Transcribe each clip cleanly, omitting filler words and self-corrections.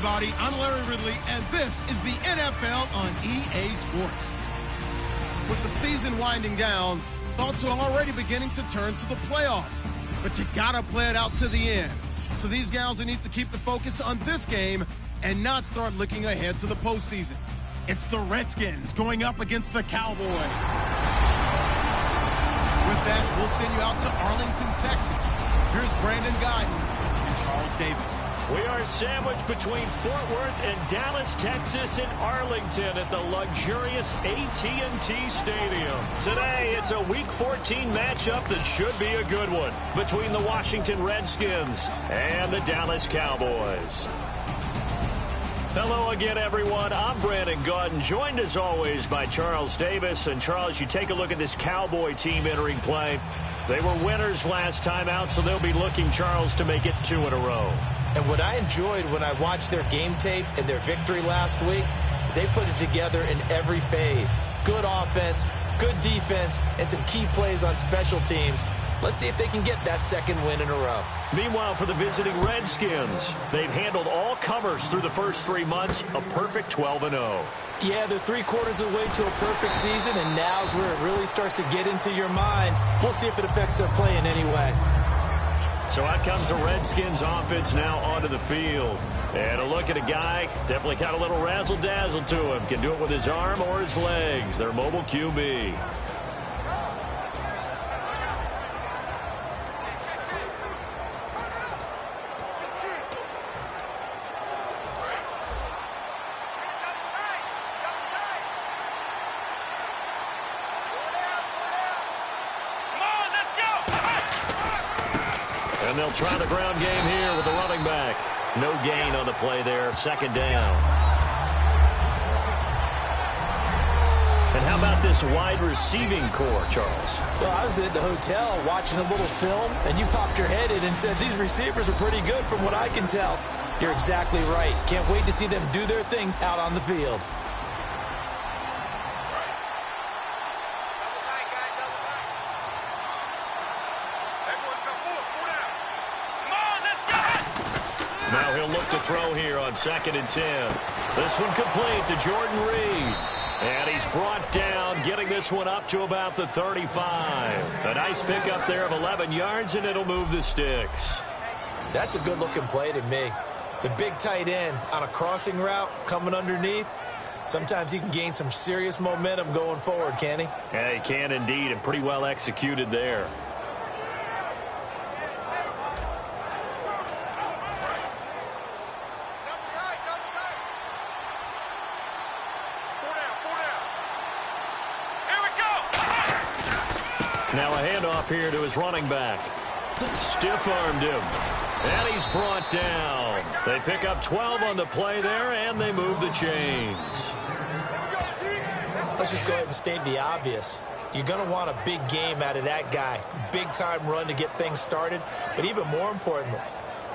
everybody. I'm Larry Ridley, and this is the NFL on EA Sports. With the season winding down, thoughts are already beginning to turn to the playoffs. But you gotta play it out to the end. So these guys need to keep the focus on this game and not start looking ahead to the postseason. It's the Redskins going up against the Cowboys. With that, we'll send you out to Arlington, Texas. Here's Brandon Guyton and Charles Davis. We are sandwiched between Fort Worth and Dallas, Texas, and Arlington at the luxurious AT&T Stadium. Today, it's a Week 14 matchup that should be a good one between the Washington Redskins and the Dallas Cowboys. Hello again, everyone. I'm Brandon Guyton, joined as always by Charles Davis. And Charles, you take a look at this Cowboy team entering play. They were winners last time out, so they'll be looking, Charles, to make it 2 in a row. And what I enjoyed when I watched their game tape and their victory last week is they put it together in every phase. Good offense, good defense, and some key plays on special teams. Let's see if they can get that second win in a row. Meanwhile, for the visiting Redskins, they've handled all comers through the first 3 months, a perfect 12-0. Yeah, they're 3/4 of the way to a perfect season, and now's where it really starts to get into your mind. We'll see if it affects their play in any way. So out comes the Redskins offense now onto the field. And a look at a guy, definitely got a little razzle-dazzle to him. Can do it with his arm or his legs. Their mobile QB. And they'll try the ground game here with the running back. No gain on the play there, second down. And how about this wide receiving core, Charles? Well, I was at the hotel watching a little film, and you popped your head in and said, these receivers are pretty good from what I can tell. You're exactly right. Can't wait to see them do their thing out on the field. Now he'll look to throw here on 2nd and 10. This one complete to Jordan Reed. And he's brought down, getting this one up to about the 35. A nice pickup there of 11 yards, and it'll move the sticks. That's a good-looking play to me. The big tight end on a crossing route coming underneath. Sometimes he can gain some serious momentum going forward, can he? Yeah, he can indeed, and pretty well executed there. Now a handoff here to his running back. Stiff-armed him. And he's brought down. They pick up 12 on the play there, and they move the chains. Let's just go ahead and state the obvious. You're going to want a big game out of that guy. Big-time run to get things started. But even more importantly,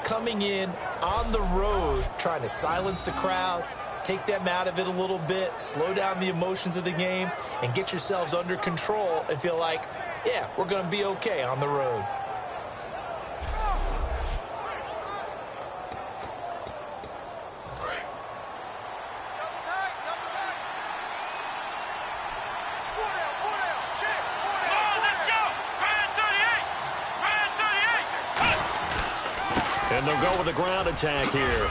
coming in on the road, trying to silence the crowd, take them out of it a little bit, slow down the emotions of the game, and get yourselves under control and feel like, yeah, we're going to be okay on the road. And they'll go with the ground attack here.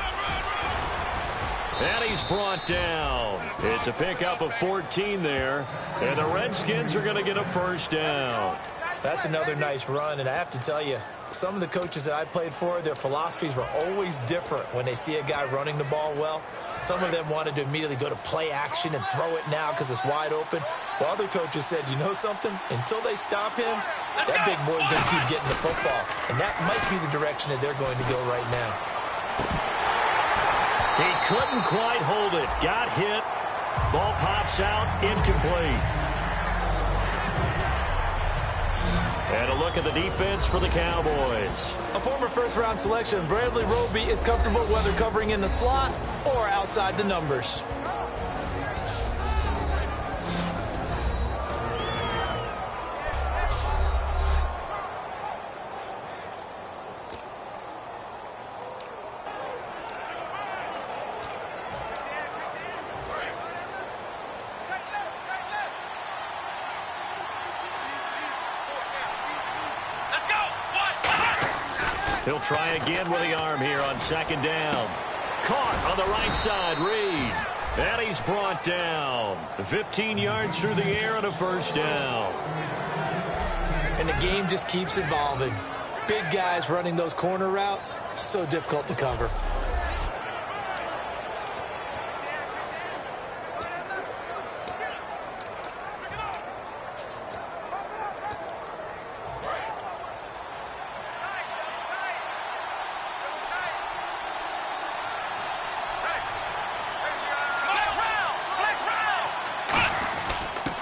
And he's brought down. It's a pickup of 14 there. And the Redskins are going to get a first down. That's another nice run. And I have to tell you, some of the coaches that I played for, their philosophies were always different when they see a guy running the ball well. Some of them wanted to immediately go to play action and throw it now because it's wide open. While other coaches said, you know something? Until they stop him, that big boy's going to keep getting the football. And that might be the direction that they're going to go right now. He couldn't quite hold it. Got hit. Ball pops out. Incomplete. And a look at the defense for the Cowboys. A former first-round selection, Bradley Roby, is comfortable whether covering in the slot or outside the numbers. He'll try again with the arm here on second down. Caught on the right side, Reed. And he's brought down. 15 yards through the air and a first down. And the game just keeps evolving. Big guys running those corner routes, so difficult to cover.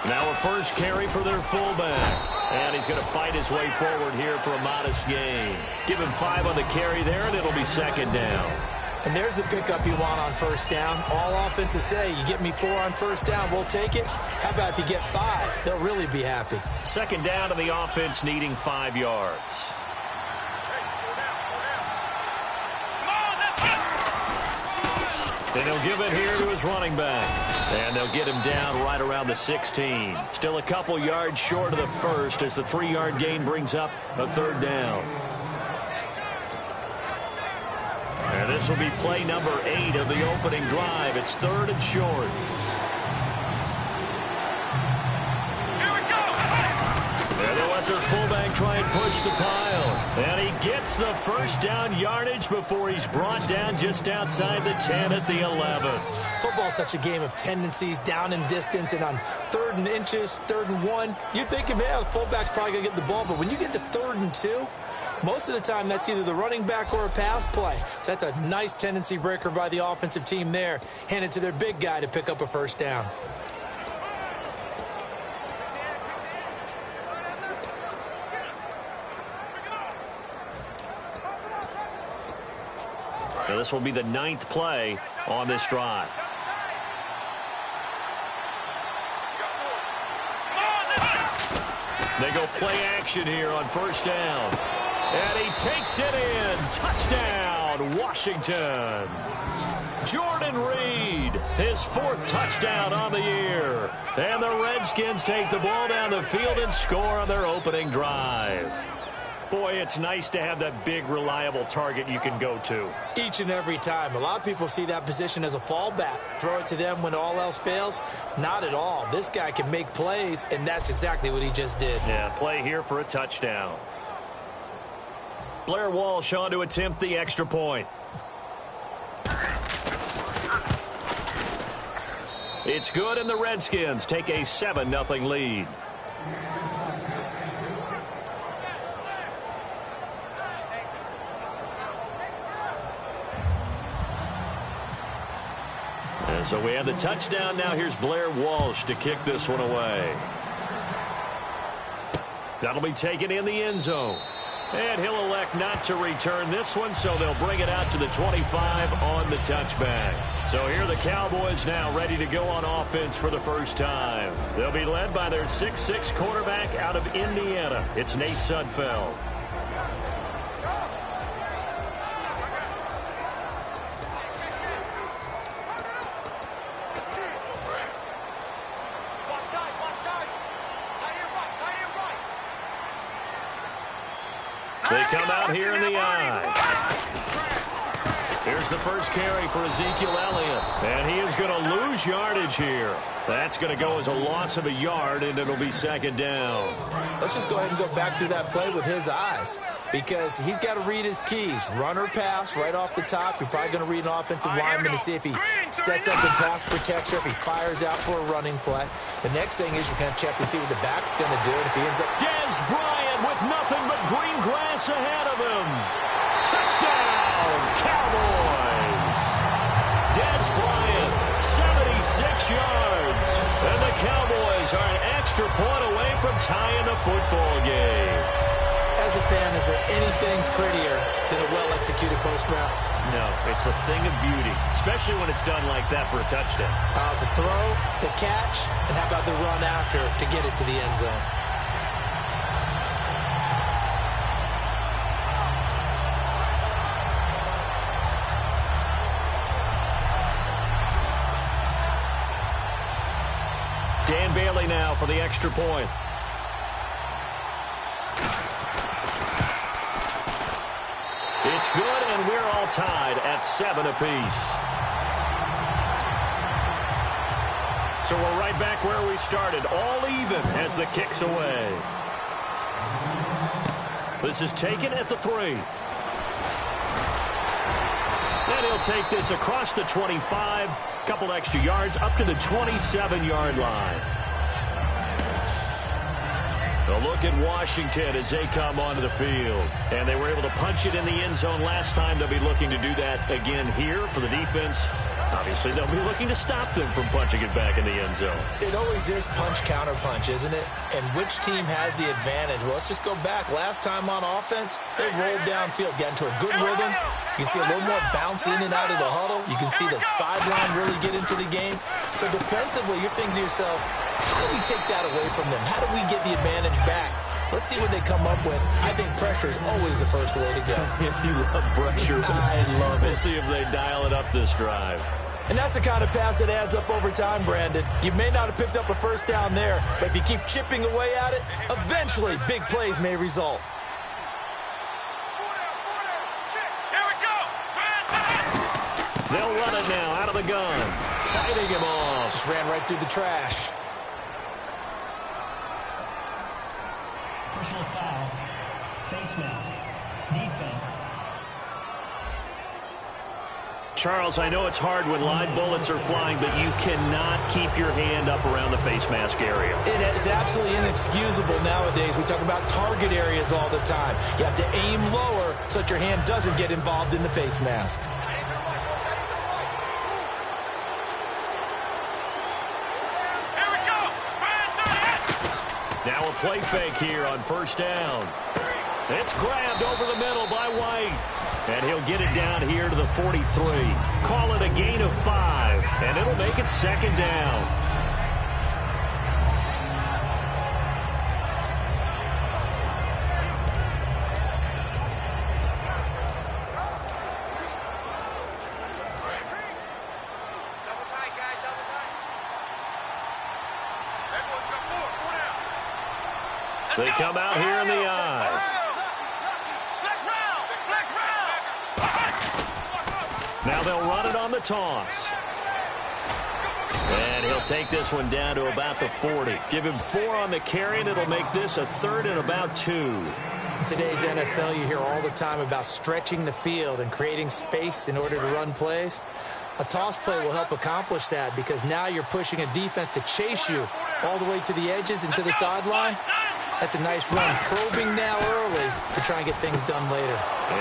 Now a first carry for their fullback. And he's going to fight his way forward here for a modest gain. Give him 5 on the carry there, and it'll be second down. And there's the pickup you want on first down. All offenses say, you get me 4 on first down, we'll take it. How about if you get 5? They'll really be happy. Second down to the offense needing 5 yards. And he'll give it here to his running back. And they'll get him down right around the 16. Still a couple yards short of the first as the 3-yard gain brings up a third down. And this will be play number 8 of the opening drive. It's third and short. And they'll let their fullback try and push the pile. And he gets the first down yardage before he's brought down just outside the 10 at the 11. Football's such a game of tendencies, down and distance, and on 3rd and inches, 3rd and 1, you'd think, man, the fullback's probably going to get the ball. But when you get to 3rd and 2, most of the time that's either the running back or a pass play. So that's a nice tendency breaker by the offensive team there. Hand it to their big guy to pick up a first down. Now this will be the 9th play on this drive. They go play action here on first down. And he takes it in. Touchdown, Washington. Jordan Reed, his 4th touchdown on the year. And the Redskins take the ball down the field and score on their opening drive. Boy, it's nice to have that big, reliable target you can go to. Each and every time. A lot of people see that position as a fallback. Throw it to them when all else fails. Not at all. This guy can make plays, and that's exactly what he just did. Yeah, play here for a touchdown. Blair Walsh on to attempt the extra point. It's good, and the Redskins take a 7-0 lead. And so we have the touchdown. Now here's Blair Walsh to kick this one away. That'll be taken in the end zone. And he'll elect not to return this one, so they'll bring it out to the 25 on the touchback. So here are the Cowboys now ready to go on offense for the first time. They'll be led by their 6'6" quarterback out of Indiana. It's Nate Sudfeld. They come out here in the eye. Here's the first carry for Ezekiel Elliott. And he is going to lose yardage here. That's going to go as a loss of a yard, and it'll be second down. Let's just go ahead and go back to that play with his eyes, because he's got to read his keys. Run or pass right off the top. You're probably going to read an offensive lineman to see if he sets up in pass protection, if he fires out for a running play. The next thing is you're going to check and see what the back's going to do. And if he ends up... Dez Bryant with nothing but green grass ahead of him. Touchdown, Cowboys. Dez Bryant, 76 yards. And the Cowboys are an extra point away from tying the football game. As a fan, is there anything prettier than a well-executed post route? No, it's a thing of beauty, especially when it's done like that for a touchdown. The throw, the catch, and how about the run after to get it to the end zone? Dan Bailey now for the extra point. It's good, and we're all tied at 7 apiece. So we're right back where we started, all even as the kick's away. This is taken at the 3. And he'll take this across the 25, couple extra yards up to the 27-yard line. A look at Washington as they come onto the field. And they were able to punch it in the end zone last time. They'll be looking to do that again here for the defense. Obviously, they'll be looking to stop them from punching it back in the end zone. It always is punch-counter-punch, isn't it? And which team has the advantage? Well, let's just go back. Last time on offense, they rolled downfield, got into a good rhythm. You can see a little more bounce in and out of the huddle. You can see the sideline really get into the game. So defensively, you're thinking to yourself, how do we take that away from them? How do we get the advantage back? Let's see what they come up with. I think pressure is always the first way to go. You love pressure. I love it. We'll see if they dial it up this drive. And that's the kind of pass that adds up over time, Brandon. You may not have picked up a first down there, but if you keep chipping away at it, eventually big plays may result. They'll run it now out of the gun. Fighting him off. Just ran right through the trash. Personal foul. Face mask. Defense. Charles, I know it's hard when live bullets are flying, but you cannot keep your hand up around the face mask area. It is absolutely inexcusable nowadays. We talk about target areas all the time. You have to aim lower so that your hand doesn't get involved in the face mask. Now a play fake here on first down. It's grabbed over the middle by White. And he'll get it down here to the 43. Call it a gain of 5, and it'll make it second down. They come out here in the eye. Now they'll run it on the toss. And he'll take this one down to about the 40. Give him 4 on the carry, and it'll make this a 3rd and about 2. In today's NFL, you hear all the time about stretching the field and creating space in order to run plays. A toss play will help accomplish that because now you're pushing a defense to chase you all the way to the edges and to the sideline. That's a nice run, probing now early to try and get things done later.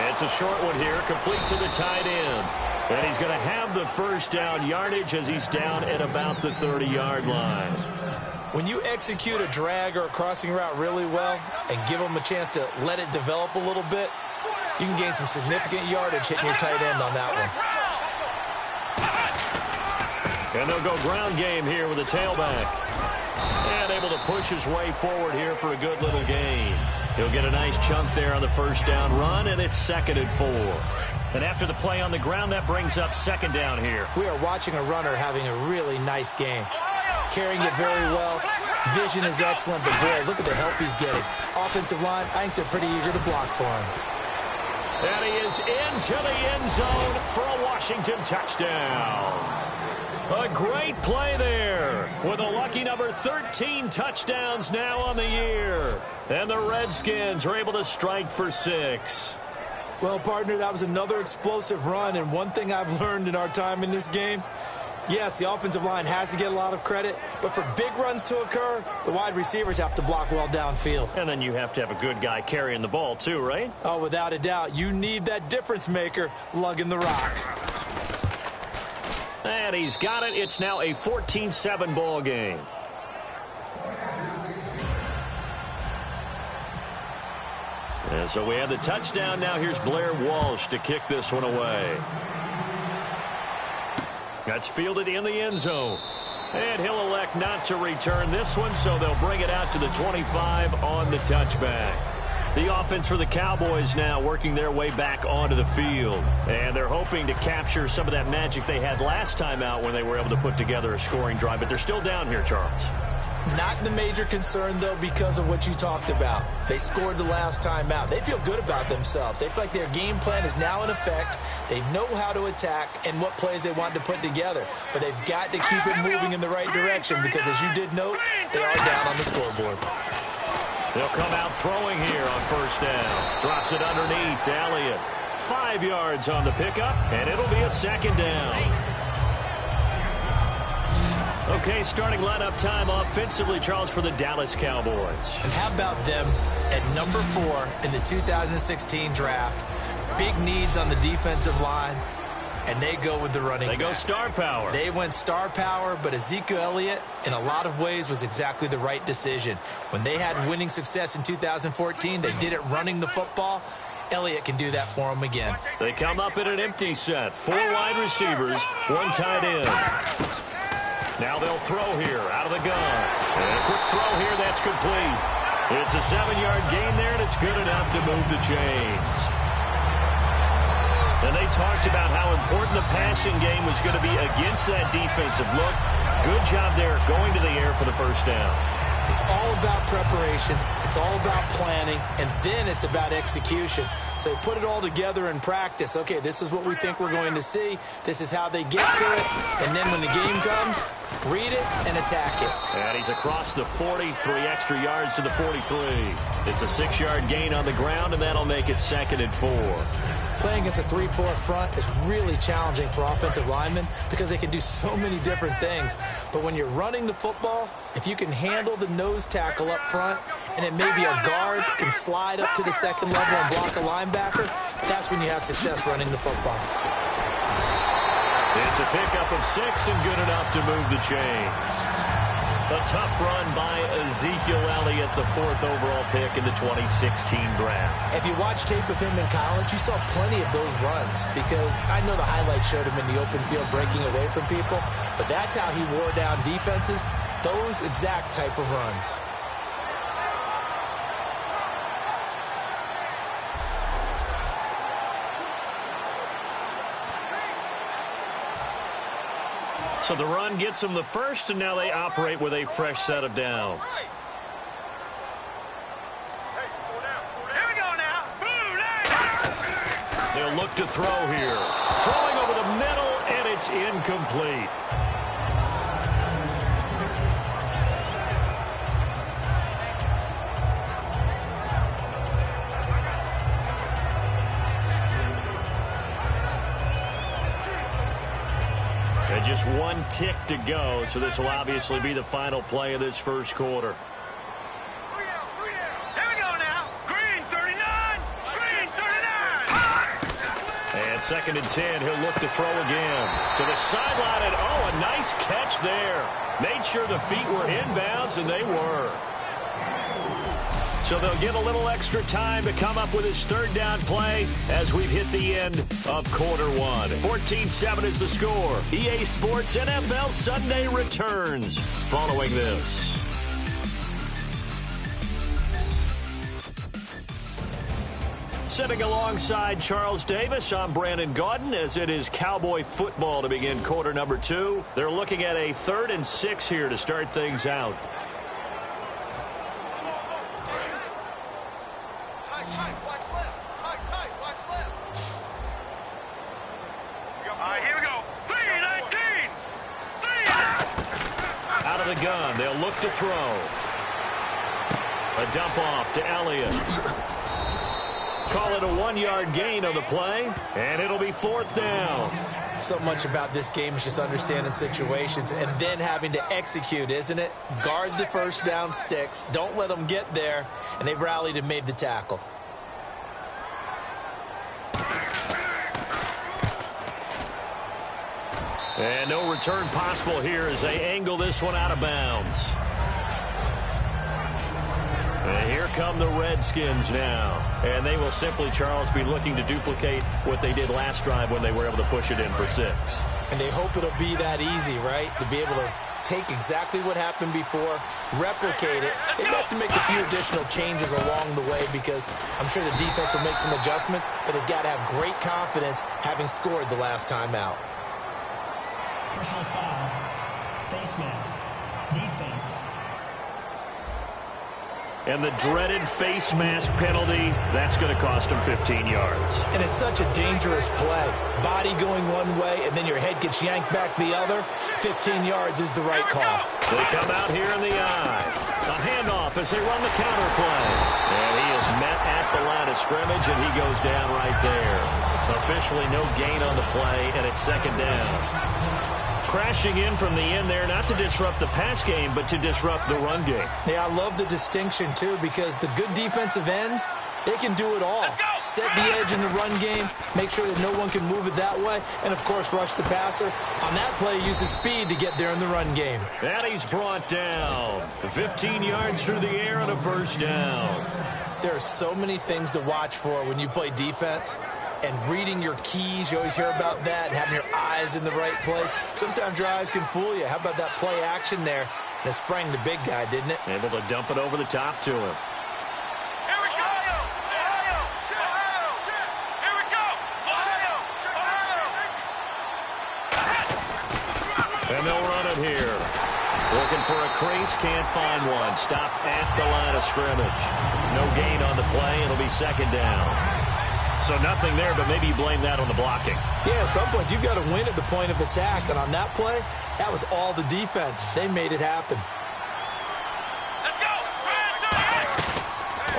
It's a short one here, complete to the tight end. And he's going to have the first down yardage as he's down at about the 30-yard line. When you execute a drag or a crossing route really well and give them a chance to let it develop a little bit, you can gain some significant yardage hitting your tight end on that one. And they'll go ground game here with a tailback. And able to push his way forward here for a good little gain. He'll get a nice chunk there on the first down run, and it's 2nd and 4. And after the play on the ground, that brings up 2nd down here. We are watching a runner having a really nice game. Carrying it very well. Vision is excellent, but boy, look at the help he's getting. Offensive line, I think they're pretty eager to block for him. And he is into the end zone for a Washington touchdown. A great play there with a lucky number 13 touchdowns now on the year. And the Redskins are able to strike for 6. Well, partner, that was another explosive run. And one thing I've learned in our time in this game, yes, the offensive line has to get a lot of credit. But for big runs to occur, the wide receivers have to block well downfield. And then you have to have a good guy carrying the ball too, right? Oh, without a doubt. You need that difference maker lugging the rock. And he's got it. It's now a 14-7 ball game. And so we have the touchdown. Now here's Blair Walsh to kick this one away. That's fielded in the end zone. And he'll elect not to return this one, so they'll bring it out to the 25 on the touchback. The offense for the Cowboys now working their way back onto the field. And they're hoping to capture some of that magic they had last time out when they were able to put together a scoring drive. But they're still down here, Charles. Not the major concern, though, because of what you talked about. They scored the last time out. They feel good about themselves. They feel like their game plan is now in effect. They know how to attack and what plays they want to put together. But they've got to keep it moving in the right direction because, as you did note, they are down on the scoreboard. They'll come out throwing here on first down. Drops it underneath to Elliott. 5 yards on the pickup, and it'll be a second down. Okay, starting lineup time offensively, Charles, for the Dallas Cowboys. And how about them at number 4 in the 2016 draft? Big needs on the defensive line, and they go with the running back. They go star power. They went star power, but Ezekiel Elliott, in a lot of ways, was exactly the right decision. When they had winning success in 2014, they did it running the football. Elliott can do that for them again. They come up in an empty set. 4 wide receivers, 1 tight end. Now they'll throw here out of the gun. And a quick throw here, that's complete. It's a 7-yard gain there, and it's good enough to move the chains. And they talked about how important the passing game was going to be against that defensive look. Good job there going to the air for the first down. It's all about preparation. It's all about planning. And then it's about execution. So they put it all together in practice. Okay, this is what we think we're going to see. This is how they get to it. And then when the game comes, read it and attack it. And he's across the 40, 3 extra yards to the 43. It's a 6-yard gain on the ground, and that'll make it 2nd and 4. Playing against a 3-4 front is really challenging for offensive linemen because they can do so many different things. But when you're running the football, if you can handle the nose tackle up front, and then maybe a guard can slide up to the second level and block a linebacker, that's when you have success running the football. It's a pickup of 6 and good enough to move the chains. A tough run by Ezekiel Elliott, the 4th overall pick in the 2016 draft. If you watch tape of him in college, you saw plenty of those runs because I know the highlights showed him in the open field breaking away from people, but that's how he wore down defenses, those exact type of runs. So the run gets them the first, and now they operate with a fresh set of downs. They'll look to throw here. Throwing over the middle, and it's incomplete. And just 1 tick to go, so this will obviously be the final play of this first quarter. Here we go now. Green 39. Green 39. And 2nd and 10, he'll look to throw again. To the sideline, and oh, a nice catch there. Made sure the feet were inbounds, and they were. So they'll get a little extra time to come up with his 3rd down play as we've hit the end of quarter 1. 14-7 is the score. EA Sports NFL Sunday returns following this. Sitting alongside Charles Davis, I'm Brandon Gaudin, as it is Cowboy football to begin quarter number 2. They're looking at a 3rd and 6 here to start things out. Out of the gun, they'll look to throw. A dump off to Elliott. Call it a 1-yard gain on the play, and it'll be 4th down. So much about this game is just understanding situations and then having to execute, isn't it? Guard the first down sticks. Don't let them get there, and they've rallied and made the tackle. And no return possible here as they angle this one out of bounds. And here come the Redskins now. And they will simply, Charles, be looking to duplicate what they did last drive when they were able to push it in for 6. And they hope it'll be that easy, right? To be able to take exactly what happened before, replicate it. They've got to make a few additional changes along the way because I'm sure the defense will make some adjustments, but they've got to have great confidence having scored the last time out. Personal foul. Face mask. Defense. And the dreaded face mask penalty, that's going to cost him 15 yards. And it's such a dangerous play. Body going one way, and then your head gets yanked back the other. 15 yards is the right call. They come out here in the eye. A handoff as they run the counter play. And he is met at the line of scrimmage, and he goes down right there. Officially no gain on the play, and it's second down. Crashing in from the end there, not to disrupt the pass game, but to disrupt the run game. Yeah, I love the distinction, too, because the good defensive ends, they can do it all. Set the edge in the run game, make sure that no one can move it that way, and, of course, rush the passer. On that play, use his speed to get there in the run game. And he's brought down. 15 yards through the air and a first down. There are so many things to watch for when you play defense. And reading your keys, you always hear about that, and having your eyes in the right place. Sometimes your eyes can fool you. How about that play action there? And it sprang the big guy, didn't it? Able to dump it over the top to him. Here we go! Ohio! Here we go! Ohio! And they'll run it here. Looking for a crease, can't find one. Stopped at the line of scrimmage. No gain on the play. It'll be second down. So nothing there, but maybe you blame that on the blocking. Yeah, at some point, you've got to win at the point of attack. And on that play, that was all the defense. They made it happen. Let's go!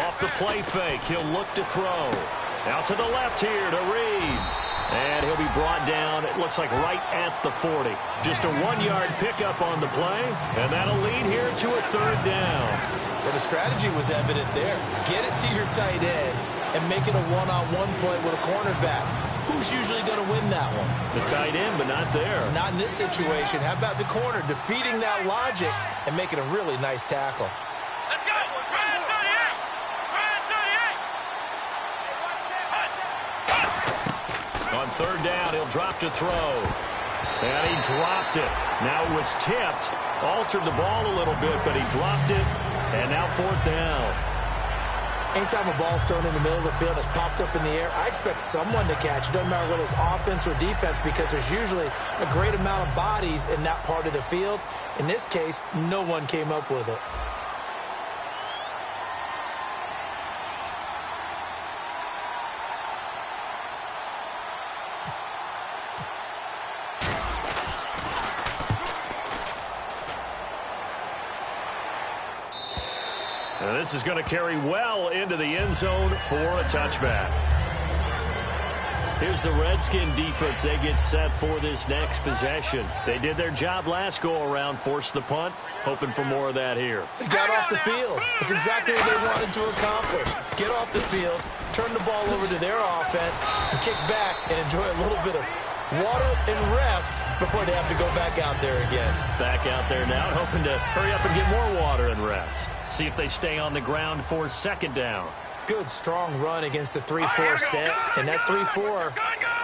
Off the play fake, he'll look to throw. Out to the left here to Reed. And he'll be brought down, it looks like right at the 40. Just a 1-yard pickup on the play, and that'll lead here to a third down. Well, the strategy was evident there. Get it to your tight end and make it a one-on-one play with a cornerback. Who's usually going to win that one? The tight end, but not there. Not in this situation. How about the corner defeating that logic and making a really nice tackle? Let's go! Ryan 38! Ryan 38! On third down, he'll drop to throw. And he dropped it. Now it was tipped. Altered the ball a little bit, but he dropped it. And now fourth down. Anytime a ball's thrown in the middle of the field, it's popped up in the air, I expect someone to catch. It doesn't matter whether it's offense or defense, because there's usually a great amount of bodies in that part of the field. In this case, no one came up with it. And this is going to carry well into the end zone for a touchback. Here's the Redskin defense. They get set for this next possession. They did their job last go-around, forced the punt, hoping for more of that here. They got off the field. That's exactly what they wanted to accomplish. Get off the field, turn the ball over to their offense, and kick back and enjoy a little bit of water and rest before they have to go back out there again. Back out there now, hoping to hurry up and get more water and rest. See if they stay on the ground for second down. Good, strong run against the 3-4 set. And that 3-4,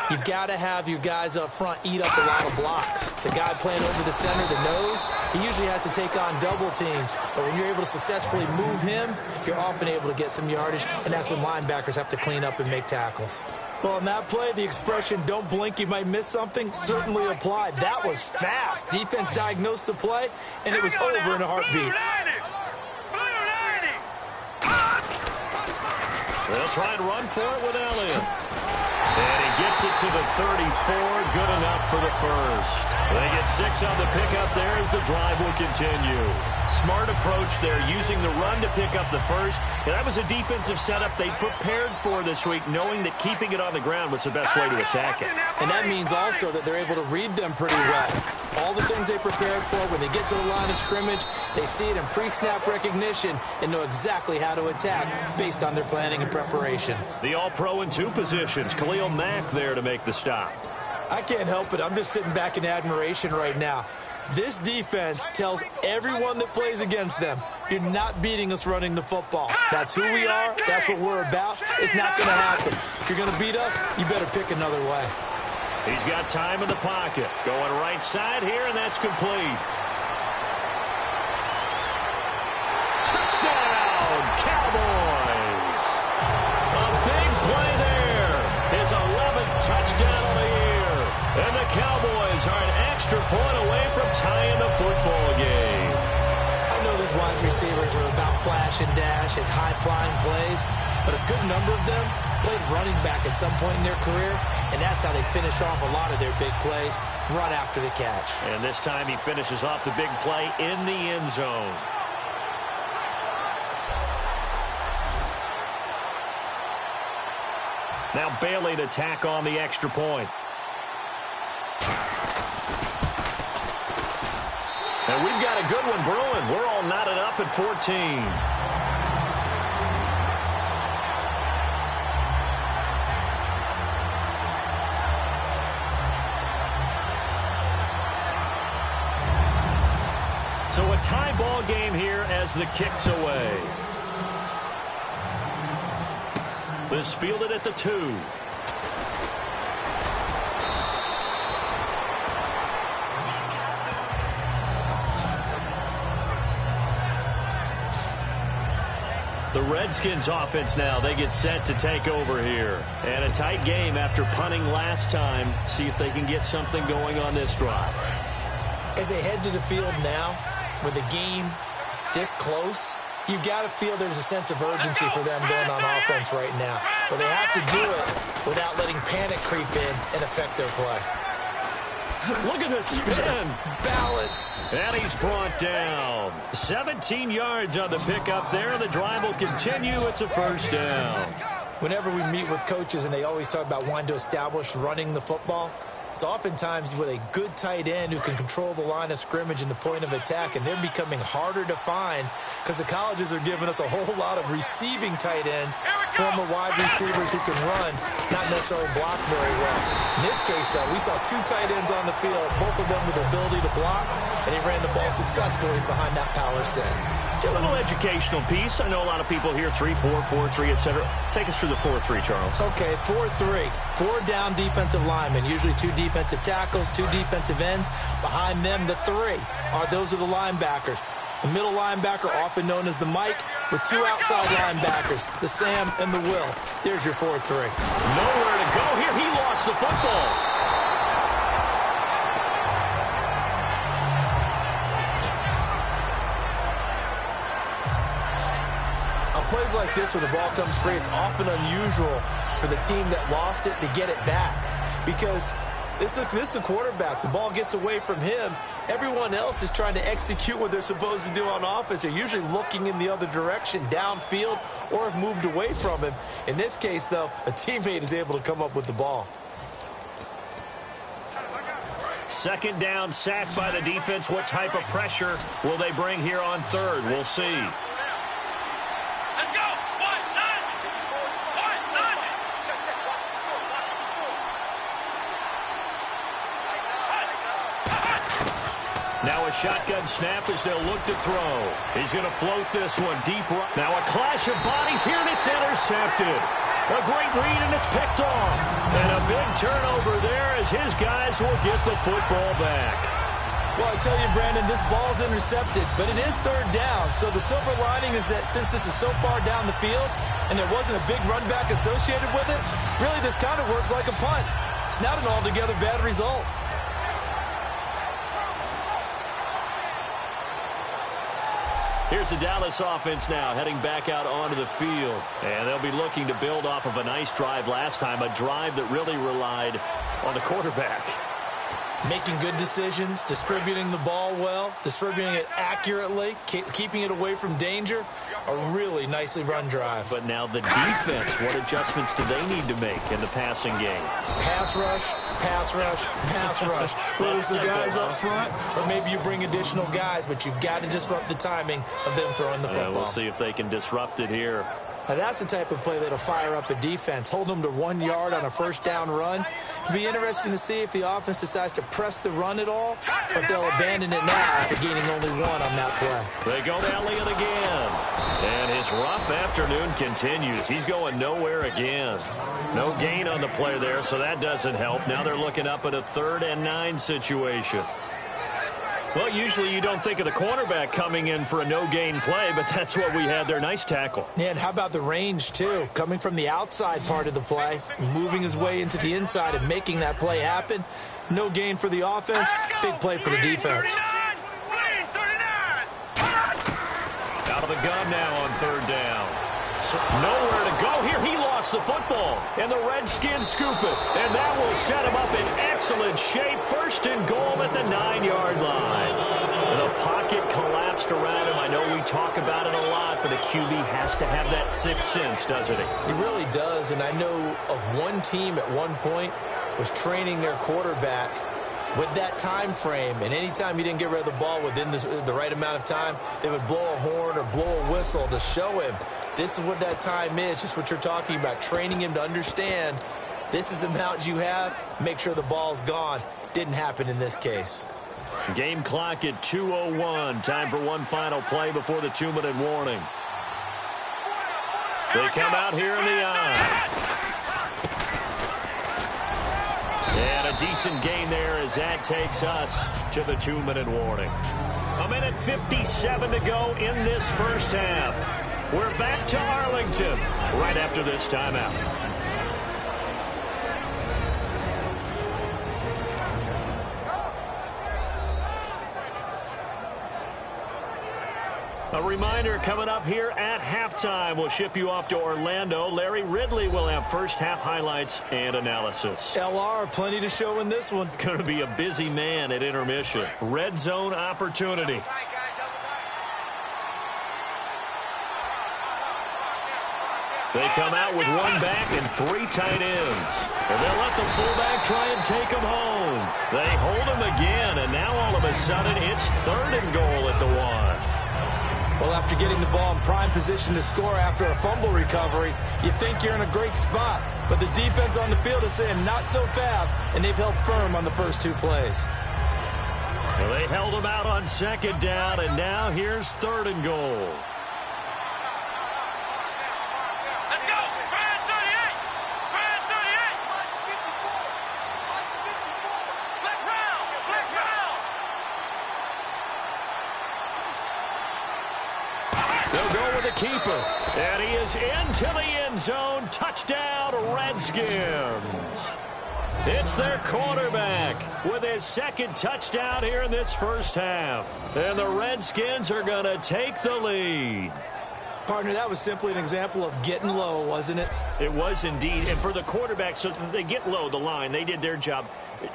you got to have your guys up front eat up a lot of blocks. The guy playing over the center, the nose, he usually has to take on double teams. But when you're able to successfully move him, you're often able to get some yardage, and that's when linebackers have to clean up and make tackles. Well, on that play, the expression, don't blink, you might miss something, certainly applied. That was fast. Defense diagnosed the play, and it was over in a heartbeat. They'll try and run for it with Elliott. And he gets it to the 34. Good enough for the first. They get 6 on the pickup there as the drive will continue. Smart approach there, using the run to pick up the first. And that was a defensive setup they prepared for this week, knowing that keeping it on the ground was the best way to attack it. And that means also that they're able to read them pretty well. All the things they prepared for, when they get to the line of scrimmage, they see it in pre-snap recognition and know exactly how to attack based on their planning and preparation. The all-pro in 2 positions. Khalil Mack there to make the stop. I can't help it. I'm just sitting back in admiration right now. This defense tells everyone that plays against them, you're not beating us running the football. That's who we are. That's what we're about. It's not going to happen. If you're going to beat us, you better pick another way. He's got time in the pocket. Going right side here, and that's complete. Touchdown, Cowboys. A big play there. His 11th touchdown of the year. And the Cowboys are an extra point away from tying the football game. I know those wide receivers are about flash and dash and high-flying plays, but a good number of them played running back at some point in their career, and that's how they finish off a lot of their big plays, run after the catch. And this time he finishes off the big play in the end zone. Now Bailey to tack on the extra point. And we've got a good one brewing. We're all knotted up at 14. So a tie ball game here as the kick's away. This fielded at the 2. The Redskins offense now, they get set to take over here. And a tight game after punting last time. See if they can get something going on this drive. As they head to the field now, with the game this close, you've got to feel there's a sense of urgency for them going on offense right now. But they have to do it without letting panic creep in and affect their play. Look at the spin. Balance. And he's brought down. 17 yards on the pickup there. The drive will continue. It's a first down. Whenever we meet with coaches and they always talk about wanting to establish running the football, it's oftentimes with a good tight end who can control the line of scrimmage and the point of attack, and they're becoming harder to find because the colleges are giving us a whole lot of receiving tight ends, former wide receivers who can run, not necessarily block very well. In this case, though, we saw 2 tight ends on the field, both of them with the ability to block, and he ran the ball successfully behind that power set. A little educational piece. I know a lot of people here, 3-4, 4-3, etc. Take us through the 4-3, Charles. Okay, 4-3. 4 down defensive linemen, usually 2 defensive tackles, 2 defensive ends. Behind them, the 3 those are the linebackers. The middle linebacker, often known as the Mike, with 2 outside linebackers, the Sam and the Will. There's your 4-3. Nowhere to go here. He lost the football. Plays like this where the ball comes free, it's often unusual for the team that lost it to get it back because this is the quarterback. The ball gets away from him. Everyone else is trying to execute what they're supposed to do on offense. They're usually looking in the other direction, downfield, or have moved away from him. In this case, though, a teammate is able to come up with the ball. Second down, sacked by the defense. What type of pressure will they bring here on third? We'll see. Now a shotgun snap as they'll look to throw. He's going to float this one deep right. Now a clash of bodies here, and it's intercepted. A great read, and it's picked off. And a big turnover there as his guys will get the football back. Well, I tell you, Brandon, this ball's intercepted, but it is third down. So the silver lining is that since this is so far down the field and there wasn't a big run back associated with it, really this kind of works like a punt. It's not an altogether bad result. Here's the Dallas offense now heading back out onto the field. And they'll be looking to build off of a nice drive last time, a drive that really relied on the quarterback. Making good decisions, distributing the ball well, distributing it accurately, keeping it away from danger. A really nicely run drive. But now the defense, what adjustments do they need to make in the passing game? Pass rush, pass rush, pass rush. Whether it's the guys up front or maybe you bring additional guys, but you've got to disrupt the timing of them throwing the football. We'll see if they can disrupt it here. Now that's the type of play that'll fire up a defense. Hold them to 1 yard on a first down run. It'll be interesting to see if the offense decides to press the run at all, or if they'll abandon it now after gaining only 1 on that play. They go to Elliott again. And his rough afternoon continues. He's going nowhere again. No gain on the play there, so that doesn't help. Now they're looking up at a 3rd and 9 situation. Well, usually you don't think of the cornerback coming in for a no-gain play, but that's what we had there. Nice tackle. Yeah, and how about the range, too? Coming from the outside part of the play, moving his way into the inside and making that play happen. No gain for the offense, big play for the defense. of the gun now on third down. So nowhere to go here. He lost the football, and the Redskins scoop it. And that will set him up in excellent shape. First and goal at the 9-yard line. The pocket collapsed around him. I know we talk about it a lot, but a QB has to have that sixth sense, doesn't he? He really does, and I know of one team at one point was training their quarterback with that time frame, and anytime he didn't get rid of the ball within the right amount of time, they would blow a horn or blow a whistle to show him this is what that time is, just what you're talking about, training him to understand this is the amount you have, make sure the ball's gone. Didn't happen in this case. Game clock at 2:01. Time for one final play before the 2-minute warning. They come out here in the eye. And a decent gain there as that takes us to the 2-minute warning. 1:57 to go in this first half. We're back to Arlington right after this timeout. A reminder coming up here at halftime. We'll ship you off to Orlando. Larry Ridley will have first half highlights and analysis. LR, plenty to show in this one. Going to be a busy man at intermission. Red zone opportunity. They come out with one back and 3 tight ends. And they'll let the fullback try and take him home. They hold him again, and now all of a sudden it's 3rd and goal at the 1. Well, after getting the ball in prime position to score after a fumble recovery, you think you're in a great spot. But the defense on the field is saying not so fast, and they've held firm on the first 2 plays. Well, they held him out on 2nd down, and now here's 3rd and goal. Let's go! Brand 38! Brand 38! Flex round! Flex round! They'll go with the keeper. And he is into the end zone. Touchdown, Redskins. It's their quarterback with his 2nd touchdown here in this first half. And the Redskins are going to take the lead. Partner, that was simply an example of getting low, wasn't it? It was indeed. And for the quarterback, so they get low the line. They did their job.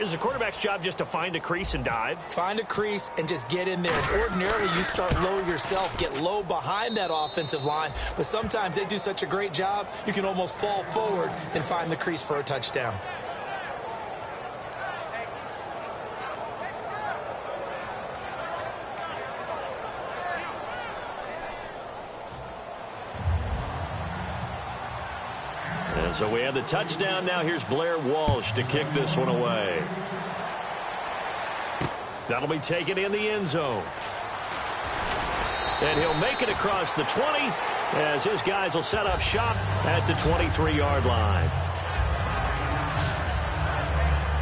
Is the quarterback's job just to find a crease and dive? Find a crease and just get in there. Ordinarily, you start low yourself, get low behind that offensive line. But sometimes they do such a great job, you can almost fall forward and find the crease for a touchdown. And so we have the touchdown. Now here's Blair Walsh to kick this one away. That'll be taken in the end zone. And he'll make it across the 20 as his guys will set up shop at the 23-yard line.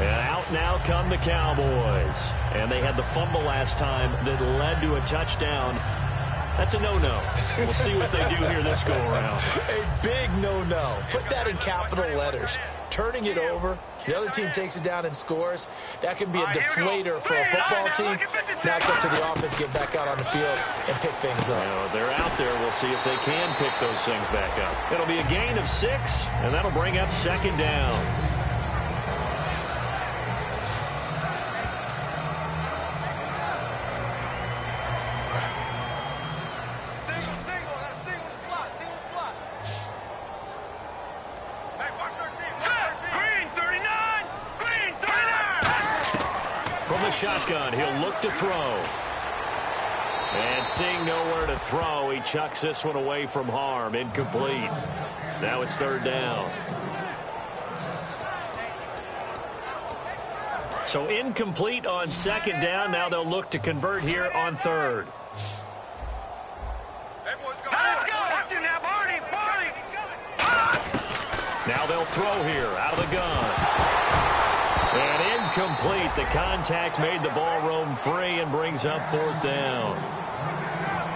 And out now come the Cowboys. And they had the fumble last time that led to a touchdown. That's a no-no. We'll see what they do here this go-around. A big no-no. Put that in capital letters. Turning it over, the other team takes it down and scores. That can be a deflator for a football team. Now it's up to the offense to get back out on the field and pick things up. They're out there. We'll see if they can pick those things back up. It'll be a gain of 6, and that'll bring up 2nd down. Shotgun, he'll look to throw. And seeing nowhere to throw, he chucks this one away from harm. Incomplete. Now it's 3rd down. So incomplete on 2nd down. Now they'll look to convert here on 3rd. Let's go! Watch it now, Barney! Barney! Now they'll throw here out of the gun. And incomplete. The contact made the ball roam free and brings up 4th down.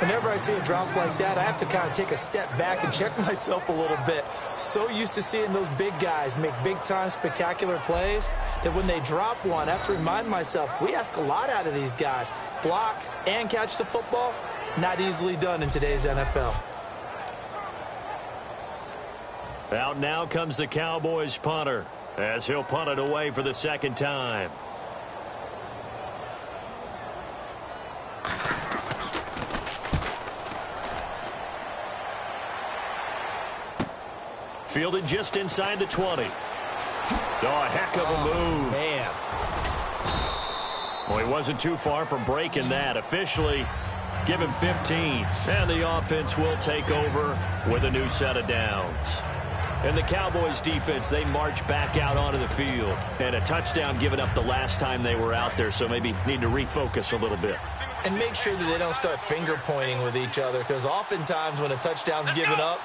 Whenever I see a drop like that, I have to kind of take a step back and check myself a little bit. So used to seeing those big guys make big-time spectacular plays that when they drop one, I have to remind myself, we ask a lot out of these guys. Block and catch the football. Not easily done in today's NFL. Out now comes the Cowboys punter as he'll punt it away for the second time. Fielded just inside the 20. Oh, a heck of a move. Man. Well, he wasn't too far from breaking that. Officially, give him 15. And the offense will take over with a new set of downs. And the Cowboys defense, they march back out onto the field. And a touchdown given up the last time they were out there, so maybe need to refocus a little bit. And make sure that they don't start finger pointing with each other, because oftentimes when a touchdown's given up,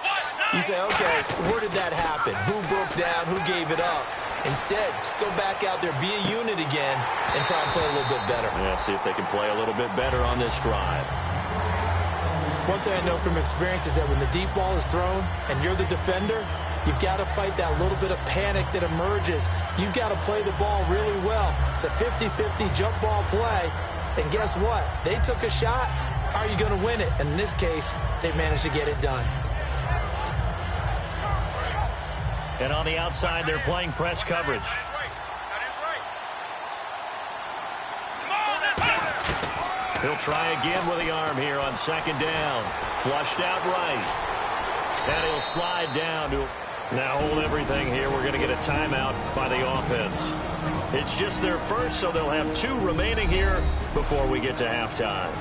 you say, okay, where did that happen? Who broke down? Who gave it up? Instead, just go back out there, be a unit again, and try and play a little bit better. Yeah, see if they can play a little bit better on this drive. One thing I know from experience is that when the deep ball is thrown and you're the defender, you've got to fight that little bit of panic that emerges. You've got to play the ball really well. It's a 50-50 jump ball play. And guess what? They took a shot. How are you going to win it? And in this case, they managed to get it done. And on the outside, they're playing press coverage. He'll try again with the arm here on second down. Flushed out right. And he'll slide down to... Now hold everything here. We're going to get a timeout by the offense. It's just their first, so they'll have 2 remaining here before we get to halftime.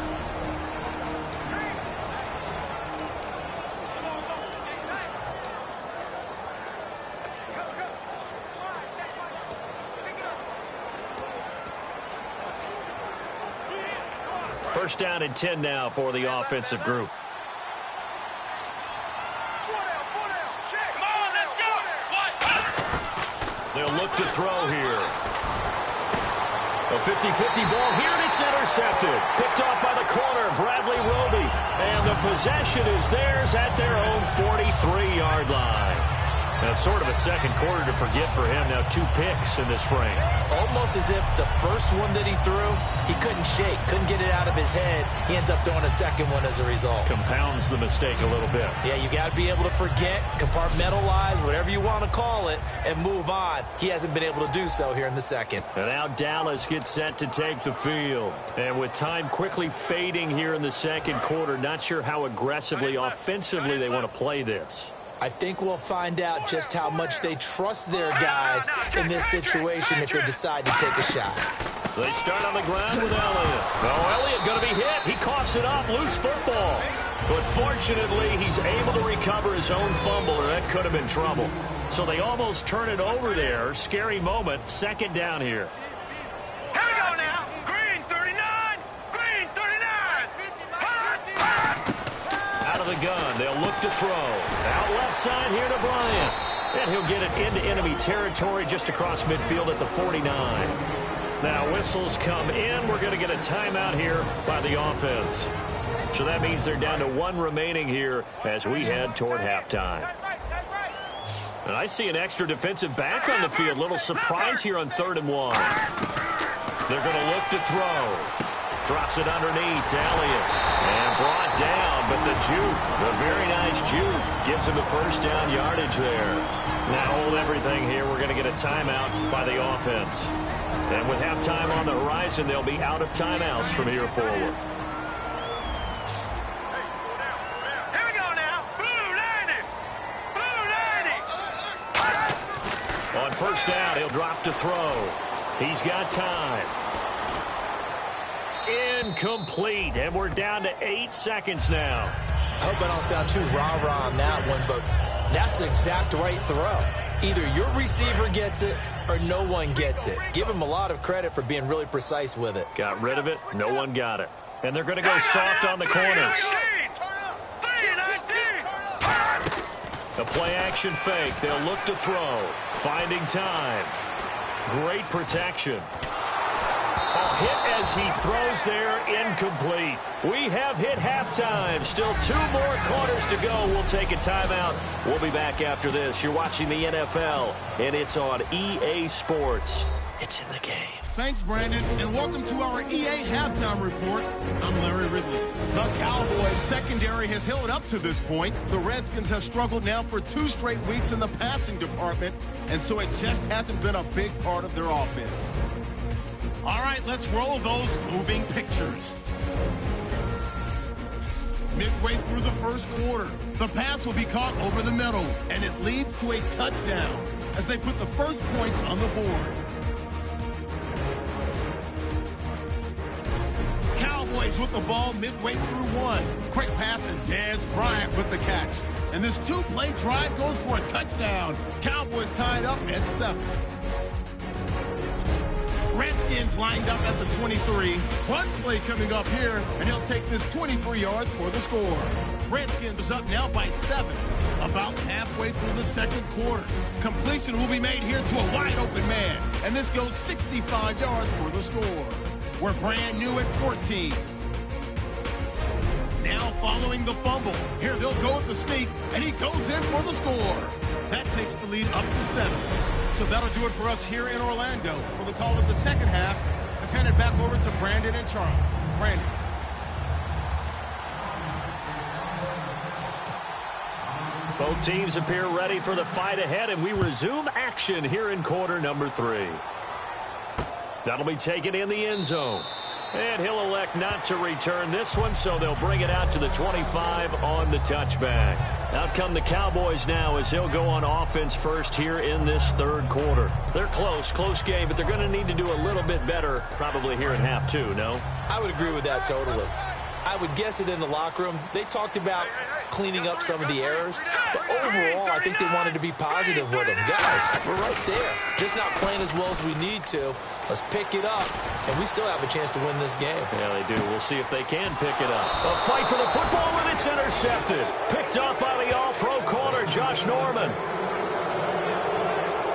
First down and 10 now for the offensive group. They'll look to throw here. A 50-50 ball here, and it's intercepted. Picked off by the corner, Bradley Roby. And the possession is theirs at their own 43-yard line. That's sort of a second quarter to forget for him. Now 2 picks in this frame. Almost as if the first one that he threw, he couldn't shake, couldn't get it out of his head. He ends up throwing a second one as a result. Compounds the mistake a little bit. Yeah, you got to be able to forget, compartmentalize, whatever you want to call it, and move on. He hasn't been able to do so here in the second. And now Dallas gets set to take the field. And with time quickly fading here in the second quarter, not sure how aggressively, offensively they want to play this. I think we'll find out just how much they trust their guys in this situation if they decide to take a shot. They start on the ground with Elliott. Oh, Elliott going to be hit. He coughs it up. Loose football. But fortunately, he's able to recover his own fumble, or that could have been trouble. So they almost turn it over there. Scary moment. Second down here. Here we go now. Green 39. Green 39. Out of the gun. They'll look to throw. Out left side here to Bryant. And he'll get it into enemy territory just across midfield at the 49. Now whistles come in. We're going to get a timeout here by the offense. So that means they're down to 1 remaining here as we head toward halftime. And I see an extra defensive back on the field. Little surprise here on 3rd and 1. They're going to look to throw. Drops it underneath to Elliott. And brought down, but the juke, the very nice juke, gives him the first down yardage there. Now hold everything here. We're going to get a timeout by the offense. And with halftime on the horizon, they'll be out of timeouts from here forward. Here we go now. Blue 90. Blue 90. On first down, he'll drop to throw. He's got time. Incomplete, and we're down to 8 seconds now. I hope I don't sound too rah-rah on that one, but that's the exact right throw. Either your receiver gets it or no one gets it. Give him a lot of credit for being really precise with it. Got rid of it. No one got it. And they're going to go soft on the corners. The play action fake. They'll look to throw. Finding time. Great protection. Hit as he throws there, incomplete. We have hit halftime. Still 2 more quarters to go. We'll take a timeout. We'll be back after this. You're watching the NFL, and it's on EA Sports. It's in the game. Thanks, Brandon, and welcome to our EA Halftime Report. I'm Larry Ridley. The Cowboys secondary has held up to this point. The Redskins have struggled now for 2 straight weeks in the passing department, and so it just hasn't been a big part of their offense. All right, let's roll those moving pictures. Midway through the first quarter, the pass will be caught over the middle, and it leads to a touchdown as they put the first points on the board. Cowboys with the ball midway through 1. Quick pass, and Dez Bryant with the catch. And this 2-play drive goes for a touchdown. Cowboys tied up at 7. Redskins lined up at the 23. One play coming up here, and he'll take this 23 yards for the score. Redskins is up now by 7. About halfway through the second quarter. Completion will be made here to a wide-open man, and this goes 65 yards for the score. We're brand new at 14. Now following the fumble. Here they'll go with the sneak, and he goes in for the score. That takes the lead up to 7. So that'll do it for us here in Orlando. For the call of the second half, let's hand it back over to Brandon and Charles. Brandon. Both teams appear ready for the fight ahead, and we resume action here in quarter number 3. That'll be taken in the end zone. And he'll elect not to return this one, so they'll bring it out to the 25 on the touchback. Out come the Cowboys now as they'll go on offense first here in this third quarter. They're close game, but they're going to need to do a little bit better probably here in half 2, no? I would agree with that totally. I would guess it in the locker room. They talked about cleaning up some of the errors, but overall, I think they wanted to be positive with them. Guys, we're right there. Just not playing as well as we need to. Let's pick it up, and we still have a chance to win this game. Yeah, they do. We'll see if they can pick it up. A fight for the football, and it's intercepted. Picked up by the all-pro corner, Josh Norman.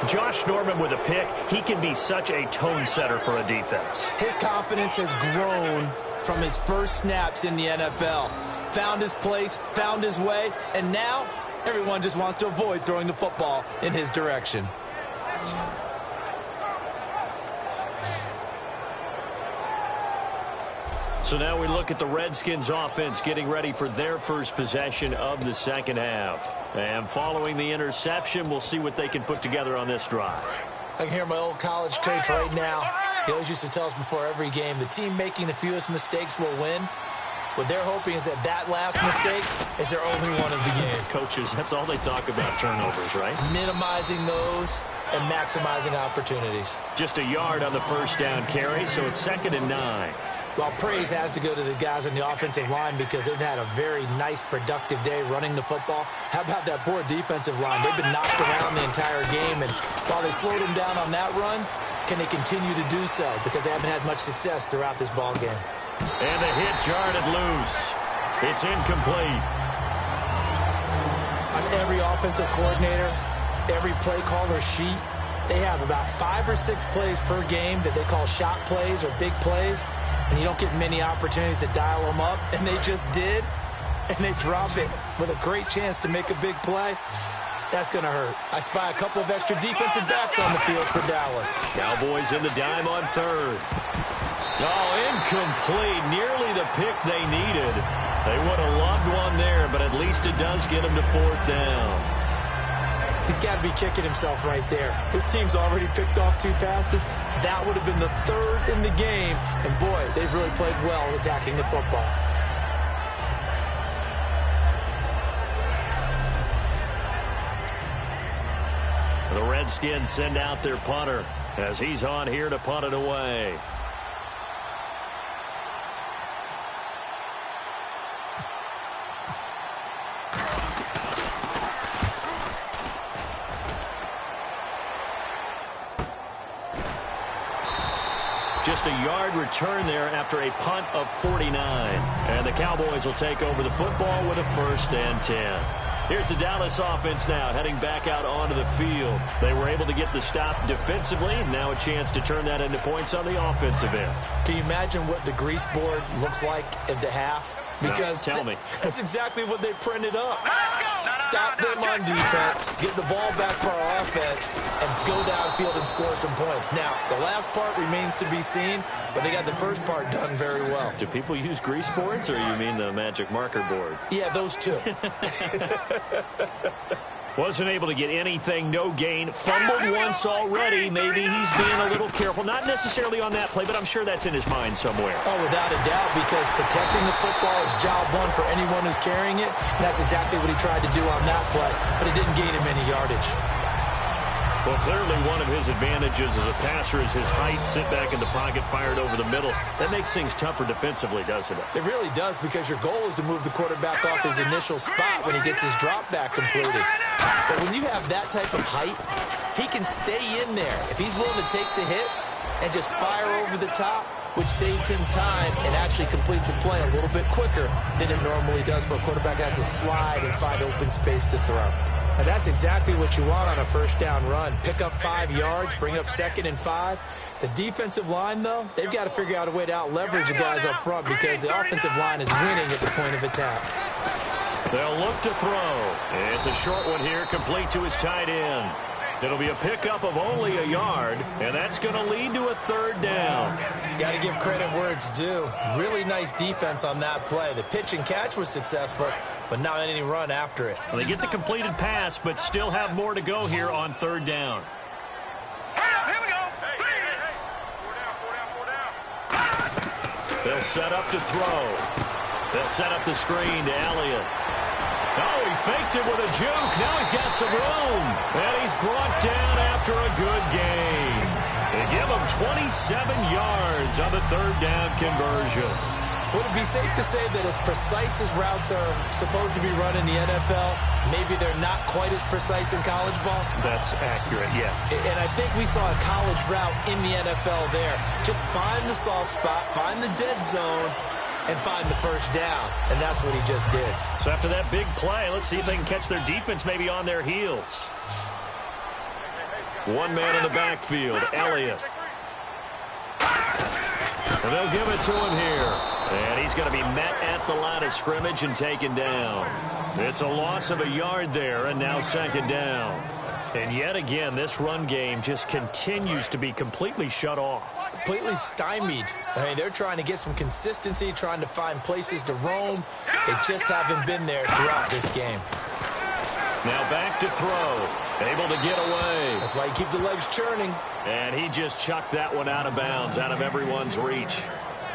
Josh Norman with a pick. He can be such a tone setter for a defense. His confidence has grown from his first snaps in the NFL. Found his place, found his way, and now everyone just wants to avoid throwing the football in his direction. So now we look at the Redskins offense getting ready for their first possession of the second half. And following the interception, we'll see what they can put together on this drive. I can hear my old college coach right now. He always used to tell us before every game, the team making the fewest mistakes will win. What they're hoping is that last mistake is their only one of the game. Coaches, that's all they talk about, turnovers, right? Minimizing those and maximizing opportunities. Just a yard on the first down carry, so it's 2nd and 9. Well, praise has to go to the guys on the offensive line because they've had a very nice, productive day running the football. How about that poor defensive line? They've been knocked around the entire game, and while they slowed them down on that run, can they continue to do so? Because they haven't had much success throughout this ball game. And the hit jarred it loose. It's incomplete. On every offensive coordinator, every play caller sheet, they have about 5 or 6 plays per game that they call shot plays or big plays. And you don't get many opportunities to dial them up, and they just did, and they drop it with a great chance to make a big play. That's going to hurt. I spy a couple of extra defensive backs on the field for Dallas. Cowboys in the dime on 3rd. Oh, incomplete. Nearly the pick they needed. They would have loved one there, but at least it does get them to 4th down. He's got to be kicking himself right there. His team's already picked off 2 passes. That would have been the 3rd in the game. And, boy, they've really played well attacking the football. The Redskins send out their punter as he's on here to punt it away. Just a yard return there after a punt of 49. And the Cowboys will take over the football with a 1st and 10. Here's the Dallas offense now heading back out onto the field. They were able to get the stop defensively. Now a chance to turn that into points on the offensive end. Can you imagine what the grease board looks like at the half? Because tell me. That's exactly what they printed up. Let's go. Stop them on defense, get the ball back for our offense, and go downfield and score some points. Now, the last part remains to be seen, but they got the first part done very well. Do people use grease boards, or you mean the magic marker boards? Yeah, those two. Wasn't able to get anything, no gain. Fumbled once already. Maybe he's being a little careful. Not necessarily on that play, but I'm sure that's in his mind somewhere. Oh, without a doubt, because protecting the football is job one for anyone who's carrying it. And that's exactly what he tried to do on that play, but it didn't gain him any yardage. Well, clearly one of his advantages as a passer is his height. Sit back in the pocket, fired over the middle. That makes things tougher defensively, doesn't it? It really does, because your goal is to move the quarterback off his initial spot when he gets his drop back completed. But when you have that type of height, he can stay in there if he's willing to take the hits and just fire over the top, which saves him time and actually completes a play a little bit quicker than it normally does for a quarterback that has to slide and find open space to throw. And that's exactly what you want on a first down run. Pick up 5 yards, bring up 2nd and 5. The defensive line, though, they've got to figure out a way to out-leverage the guys up front because the offensive line is winning at the point of attack. They'll look to throw. It's a short one here, complete to his tight end. It'll be a pickup of only a yard, and that's going to lead to a 3rd down. Got to give credit where it's due. Really nice defense on that play. The pitch and catch was successful, but not any run after it. Well, they get the completed pass, but still have more to go here on 3rd down. Here we go. They'll set up to throw. They'll set up the screen to Elliott. Oh, he faked it with a juke. Now he's got some room. And he's brought down after a good gain. They give him 27 yards on the 3rd down conversion. Would it be safe to say that as precise as routes are supposed to be run in the NFL, maybe they're not quite as precise in college ball? That's accurate, yeah. And I think we saw a college route in the NFL there. Just find the soft spot, find the dead zone, and find the first down. And that's what he just did. So after that big play, let's see if they can catch their defense maybe on their heels. One man in the backfield, Elliott. And they'll give it to him here. And he's going to be met at the line of scrimmage and taken down. It's a loss of a yard there, and now 2nd down. And yet again, this run game just continues to be completely shut off. Completely stymied. I mean, they're trying to get some consistency, trying to find places to roam. They just haven't been there throughout this game. Now back to throw. Able to get away. That's why you keep the legs churning. And he just chucked that one out of bounds, out of everyone's reach.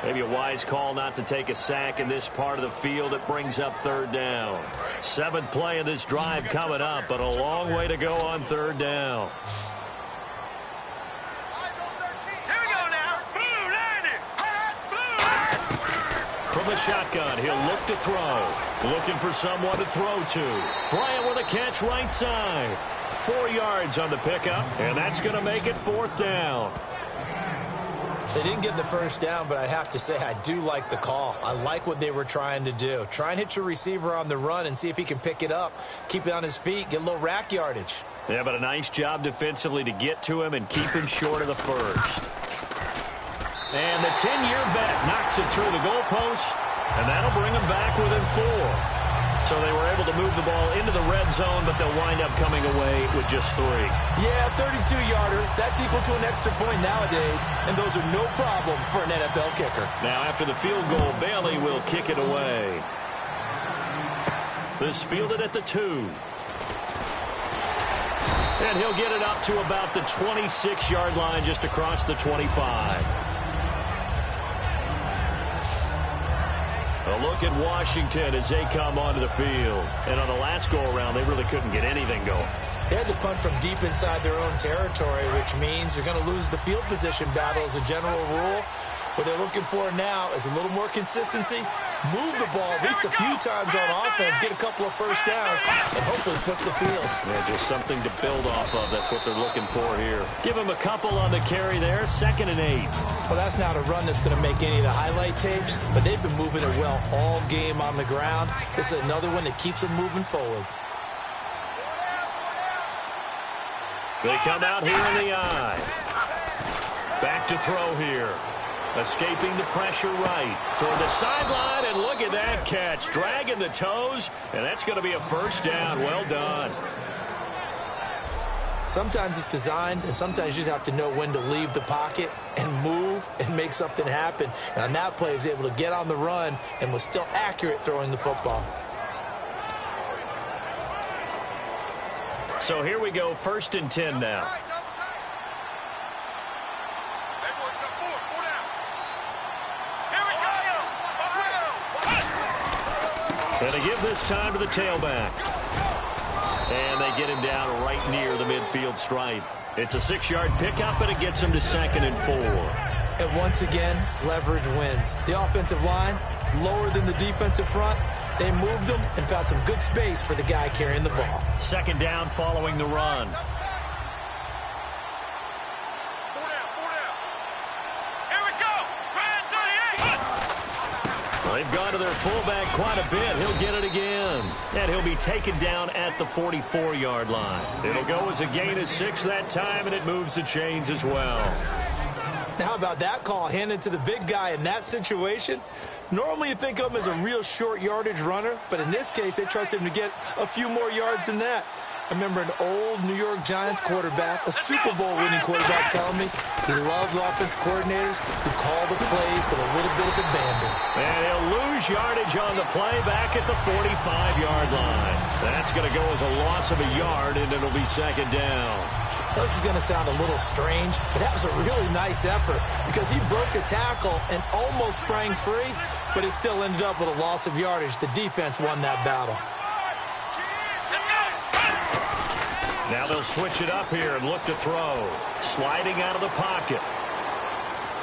Maybe a wise call not to take a sack in this part of the field. It brings up 3rd down. 7th play of this drive coming up, but a long way to go on 3rd down. Here we go now. Blue 90. From the shotgun, he'll look to throw. Looking for someone to throw to. Bryant with a catch right side. 4 yards on the pickup, and that's going to make it 4th down. They didn't get the first down, but I have to say I do like the call. I like what they were trying to do. Try and hit your receiver on the run and see if he can pick it up, keep it on his feet, get a little rack yardage. Yeah, but a nice job defensively to get to him and keep him short of the first. And the 10-year vet knocks it through the goalpost, and that'll bring him back within 4. So they were able to move the ball into the red zone, but they'll wind up coming away with just 3. Yeah, 32-yarder. That's equal to an extra point nowadays, and those are no problem for an NFL kicker. Now, after the field goal, Bailey will kick it away. This fielded at the 2. And he'll get it up to about the 26-yard line, just across the 25. A look at Washington as they come onto the field. And on the last go-around, they really couldn't get anything going. They had to punt from deep inside their own territory, which means you're going to lose the field position battle as a general rule. What they're looking for now is a little more consistency, move the ball at least a few times on offense, get a couple of first downs, and hopefully flip the field. Yeah, just something to build off of. That's what they're looking for here. Give them a couple on the carry there, 2nd and 8. Well, that's not a run that's going to make any of the highlight tapes, but they've been moving it well all game on the ground. This is another one that keeps them moving forward. They come out here in the eye. Back to throw here. Escaping the pressure right toward the sideline, and look at that catch. Dragging the toes, and that's going to be a first down. Well done. Sometimes it's designed, and sometimes you just have to know when to leave the pocket and move and make something happen. And on that play, he was able to get on the run and was still accurate throwing the football. So here we go, 1st and 10 now. And they give this time to the tailback. And they get him down right near the midfield stripe. It's a 6-yard pickup, and it gets him to 2nd and 4. And once again, leverage wins. The offensive line, lower than the defensive front. They moved them and found some good space for the guy carrying the ball. 2nd down following the run. They've gone to their fullback quite a bit. He'll get it again. And he'll be taken down at the 44-yard line. It'll go as a gain of 6 that time, and it moves the chains as well. Now, how about that call handed to the big guy in that situation? Normally you think of him as a real short yardage runner, but in this case, they trust him to get a few more yards than that. I remember an old New York Giants quarterback, a Super Bowl winning quarterback, telling me he loves offense coordinators who call the plays with a little bit of abandon. And he'll lose yardage on the play back at the 45-yard line. That's going to go as a loss of a yard, and it'll be 2nd down. This is going to sound a little strange, but that was a really nice effort because he broke a tackle and almost sprang free, but it still ended up with a loss of yardage. The defense won that battle. Now they'll switch it up here and look to throw. Sliding out of the pocket.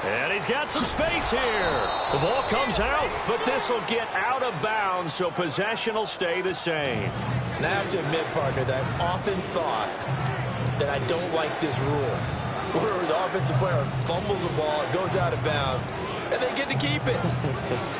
And he's got some space here. The ball comes out, but this will get out of bounds, so possession will stay the same. And I have to admit, partner, that I've often thought that I don't like this rule, where the offensive player fumbles the ball, it goes out of bounds, and they get to keep it.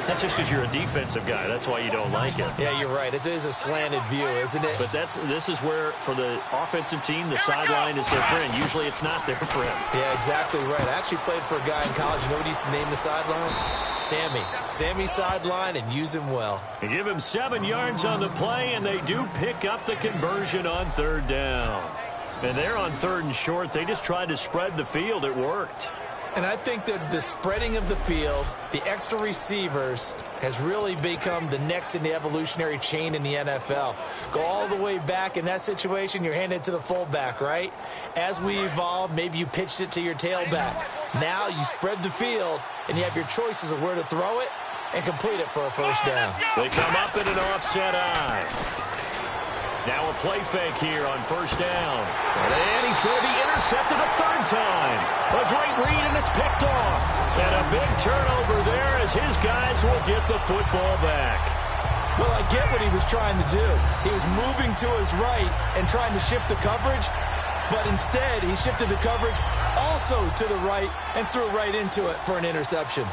That's just because you're a defensive guy. That's why you don't like it. Yeah, you're right. It is a slanted view, isn't it? But this is where, for the offensive team, the sideline is their friend. Usually it's not their friend. Yeah, exactly right. I actually played for a guy in college. You know what he used to name the sideline? Sammy. Sammy sideline, and use him well. They give him 7 yards on the play, and they do pick up the conversion on 3rd down. And they're on 3rd and short. They just tried to spread the field. It worked. And I think that the spreading of the field, the extra receivers, has really become the next in the evolutionary chain in the NFL. Go all the way back in that situation, you're handed to the fullback, right? As we evolve, maybe you pitched it to your tailback. Now you spread the field, and you have your choices of where to throw it and complete it for a 1st down. They come up in an offset eye. Now a play fake here on 1st down. And he's going to be intercepted a 3rd time. A great read, and it's picked off. And a big turnover there as his guys will get the football back. Well, I get what he was trying to do. He was moving to his right and trying to shift the coverage, but instead he shifted the coverage also to the right and threw right into it for an interception.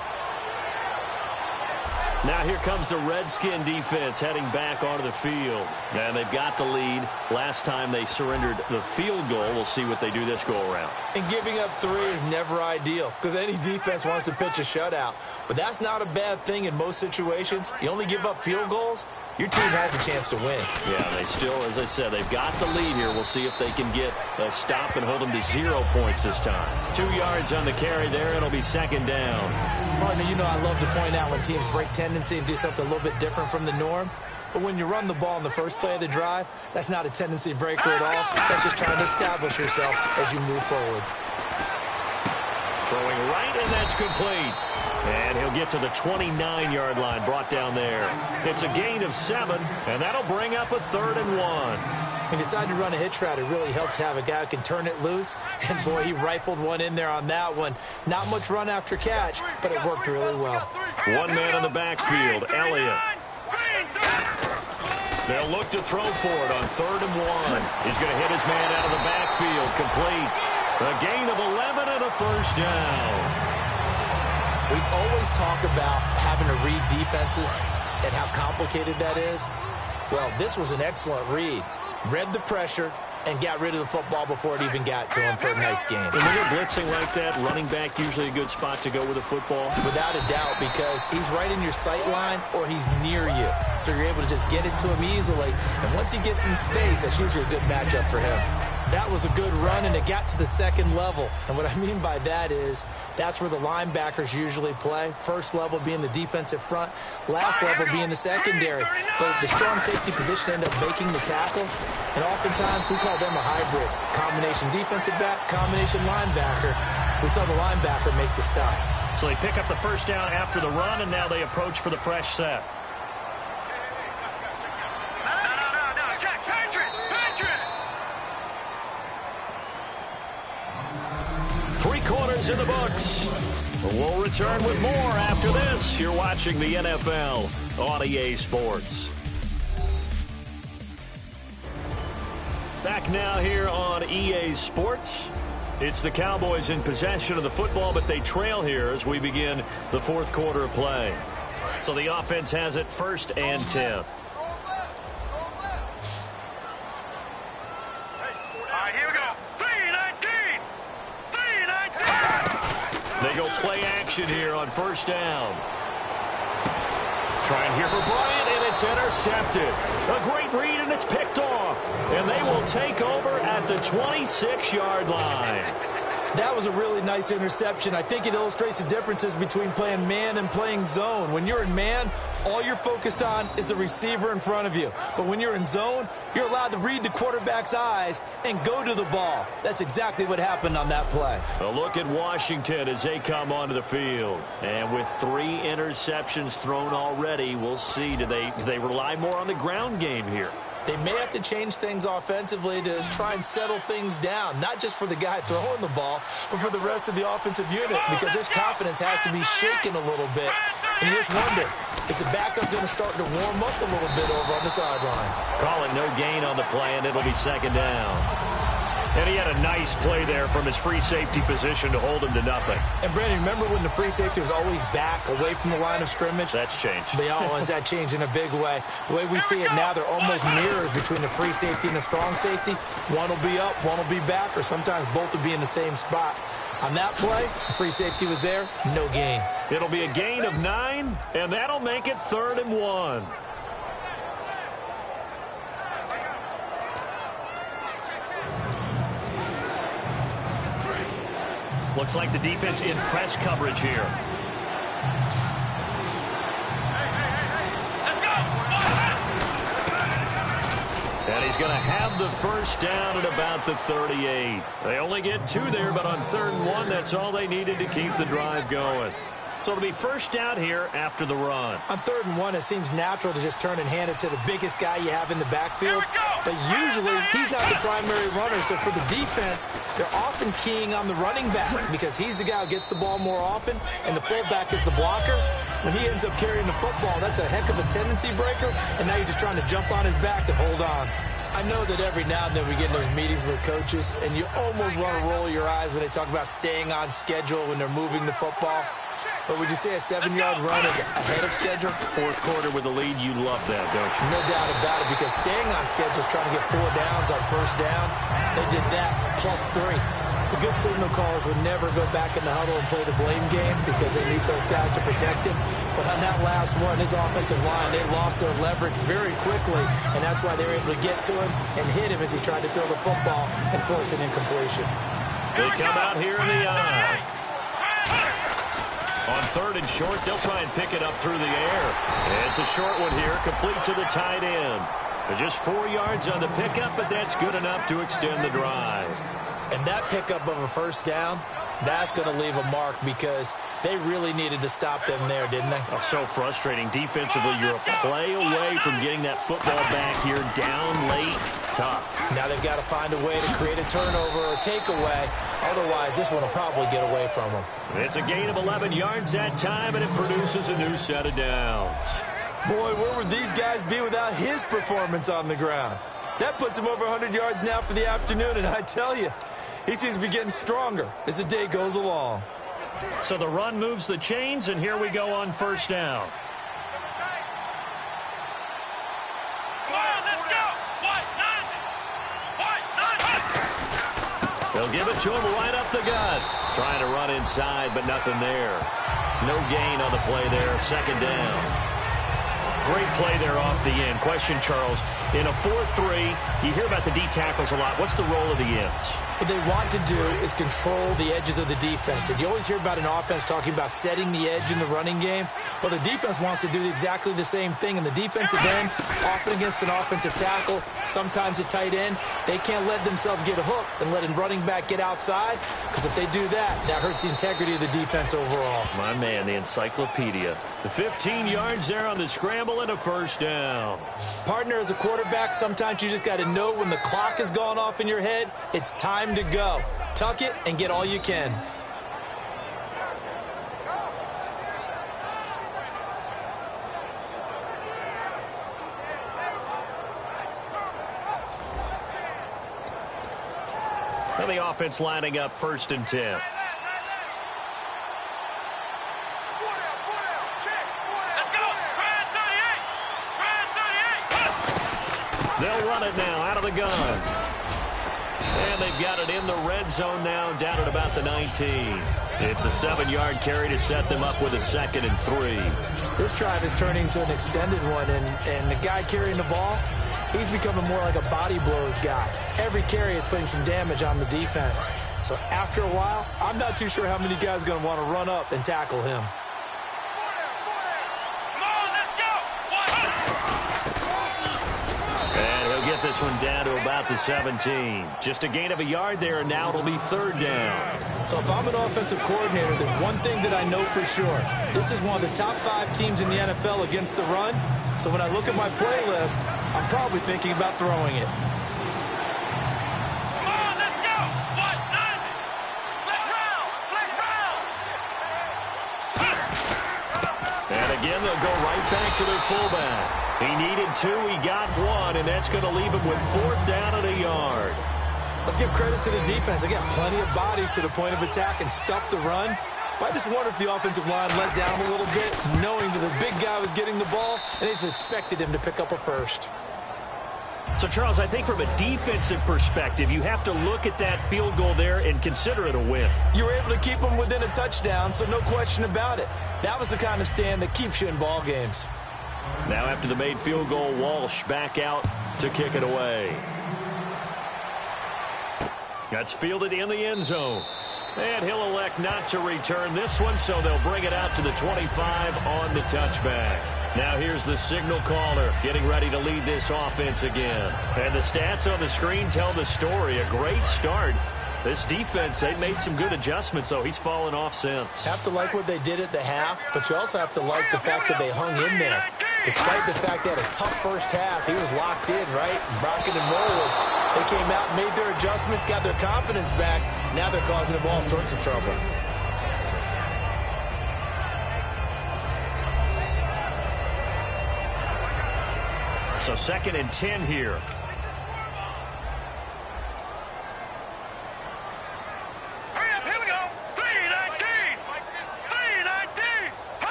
Now here comes the Redskin defense heading back onto the field. And they've got the lead. Last time they surrendered the field goal. We'll see what they do this go-around. And giving up 3 is never ideal because any defense wants to pitch a shutout. But that's not a bad thing in most situations. You only give up field goals, your team has a chance to win. Yeah, they still, as I said, they've got the lead here. We'll see if they can get a stop and hold them to 0 points this time. 2 yards on the carry there. It'll be 2nd down. Partner, you know I love to point out when teams break tendency and do something a little bit different from the norm. But when you run the ball in the first play of the drive, that's not a tendency breaker at all. That's just trying to establish yourself as you move forward. Throwing right, and that's complete. And he'll get to the 29-yard line, brought down there. It's a gain of 7, and that'll bring up a 3rd and 1. He decided to run a hitch route. It really helped to have a guy who can turn it loose. And, boy, he rifled one in there on that one. Not much run after catch, but it worked really well. 1 man on the backfield, Elliott. They'll look to throw for it on 3rd and 1. He's going to hit his man out of the backfield, complete. A gain of 11 and a 1st down. We always talk about having to read defenses and how complicated that is. Well, this was an excellent read. Read the pressure, and got rid of the football before it even got to him for a nice game. And when you're blitzing like that, running back usually a good spot to go with the football? Without a doubt, because he's right in your sight line or he's near you. So you're able to just get into him easily. And once he gets in space, that's usually a good matchup for him. That was a good run, and it got to the second level. And what I mean by that is that's where the linebackers usually play. First level being the defensive front, last level being the secondary. But the strong safety position ended up making the tackle. And oftentimes we call them a hybrid. Combination defensive back, combination linebacker. We saw the linebacker make the stop. So they pick up the first down after the run, and now they approach for the fresh set. In the books. We'll return with more after this. You're watching the NFL on EA Sports. Back now here on EA Sports. It's the Cowboys in possession of the football, but they trail here as we begin the fourth quarter of play. So the offense has it 1st and 10. They go play action here on 1st down. Trying here for Bryant, and it's intercepted. A great read, and it's picked off. And they will take over at the 26-yard line. That was a really nice interception. I think it illustrates the differences between playing man and playing zone. When you're in man, all you're focused on is the receiver in front of you. But when you're in zone, you're allowed to read the quarterback's eyes and go to the ball. That's exactly what happened on that play. A look at Washington as they come onto the field. And with 3 interceptions thrown already, we'll see. Do they rely more on the ground game here? They may have to change things offensively to try and settle things down, not just for the guy throwing the ball, but for the rest of the offensive unit, because his confidence has to be shaken a little bit. And you just wonder, is the backup going to start to warm up a little bit over on the sideline? Call it no gain on the play, and it'll be 2nd down. And he had a nice play there from his free safety position to hold him to nothing. And, Brandon, remember when the free safety was always back, away from the line of scrimmage? That's changed. They always that changed in a big way. The way we see it now, they're almost mirrors between the free safety and the strong safety. One will be up, one will be back, or sometimes both will be in the same spot. On that play, the free safety was there, no gain. It'll be a gain of 9, and that'll make it 3rd and 1. Looks like the defense in press coverage here. And he's going to have the first down at about the 38. They only get 2 there, but on 3rd and 1, that's all they needed to keep the drive going. So it'll be first down here after the run. On 3rd and 1, it seems natural to just turn and hand it to the biggest guy you have in the backfield. But usually, he's not the primary runner. So for the defense, they're often keying on the running back because he's the guy who gets the ball more often, and the fullback is the blocker. When he ends up carrying the football, that's a heck of a tendency breaker, and now you're just trying to jump on his back and hold on. I know that every now and then we get in those meetings with coaches, and you almost want to roll your eyes when they talk about staying on schedule when they're moving the football. But would you say a 7-yard run is ahead of schedule? Fourth quarter with the lead, you love that, don't you? No doubt about it, because staying on schedule is trying to get 4 downs on first down. They did that plus 3. The good signal callers would never go back in the huddle and play the blame game because they need those guys to protect him. But on that last one, his offensive line, they lost their leverage very quickly, and that's why they were able to get to him and hit him as he tried to throw the football and force an incompletion. They come out here in the eye. On 3rd and short, they'll try and pick it up through the air. It's a short one here, complete to the tight end. Just 4 yards on the pickup, but that's good enough to extend the drive. And that pickup of a first down, that's going to leave a mark because they really needed to stop them there, didn't they? Oh, so frustrating. Defensively, you're a play away from getting that football back here down late. Tough. Now they've got to find a way to create a turnover or takeaway. Otherwise, this one will probably get away from them. It's a gain of 11 yards that time, and it produces a new set of downs. Boy, where would these guys be without his performance on the ground? That puts him over 100 yards now for the afternoon, and I tell you, he seems to be getting stronger as the day goes along. So the run moves the chains, and here we go on first down. Come on, let's go! White, 90! White, 90! They'll give it to him right up the gut. Trying to run inside, but nothing there. No gain on the play there. Second down. Great play there off the end. Question, Charles, in a 4-3, you hear about the D tackles a lot. What's the role of the ends? What they want to do is control the edges of the defense. And you always hear about an offense talking about setting the edge in the running game. Well, the defense wants to do exactly the same thing. And the defensive end, often against an offensive tackle, sometimes a tight end, they can't let themselves get hooked and let a running back get outside. Because if they do that, that hurts the integrity of the defense overall. My man, the encyclopedia. The 15 yards there on the scramble and a first down. Partner, as a quarterback, sometimes you just got to know when the clock has gone off in your head, it's time to go. Tuck it and get all you can. And the offense lining up 1st and 10. They'll run it now out of the gun. And they've got it in the red zone now, down at about the 19. It's a 7-yard carry to set them up with a 2nd and 3. This drive is turning into an extended one, and the guy carrying the ball, he's becoming more like a body blows guy. Every carry is putting some damage on the defense. So after a while, I'm not too sure how many guys are going to want to run up and tackle him. This one down to about the 17. Just a gain of a yard there, and now it'll be 3rd down. So if I'm an offensive coordinator, there's one thing that I know for sure. This is one of the top 5 teams in the NFL against the run. So when I look at my playlist, I'm probably thinking about throwing it. Come on, let's go. Let's round. And again, they'll go right back to their fullback. He needed 2, he got 1, and that's going to leave him with 4th down and a yard. Let's give credit to the defense. They got plenty of bodies to the point of attack and stop the run. But I just wonder if the offensive line let down a little bit, knowing that the big guy was getting the ball, and they just expected him to pick up a first. So, Charles, I think from a defensive perspective, you have to look at that field goal there and consider it a win. You were able to keep them within a touchdown, so no question about it. That was the kind of stand that keeps you in ball games. Now after the made field goal, Walsh back out to kick it away. That's fielded in the end zone. And he'll elect not to return this one, so they'll bring it out to the 25 on the touchback. Now here's the signal caller getting ready to lead this offense again. And the stats on the screen tell the story. A great start. This defense, they made some good adjustments, though. He's fallen off since. Have to like what they did at the half, but you also have to like the fact that they hung in there. Despite the fact they had a tough first half, he was locked in, right? Rocking and rolling. They came out, made their adjustments, got their confidence back. Now they're causing them all sorts of trouble. So 2nd and 10 here.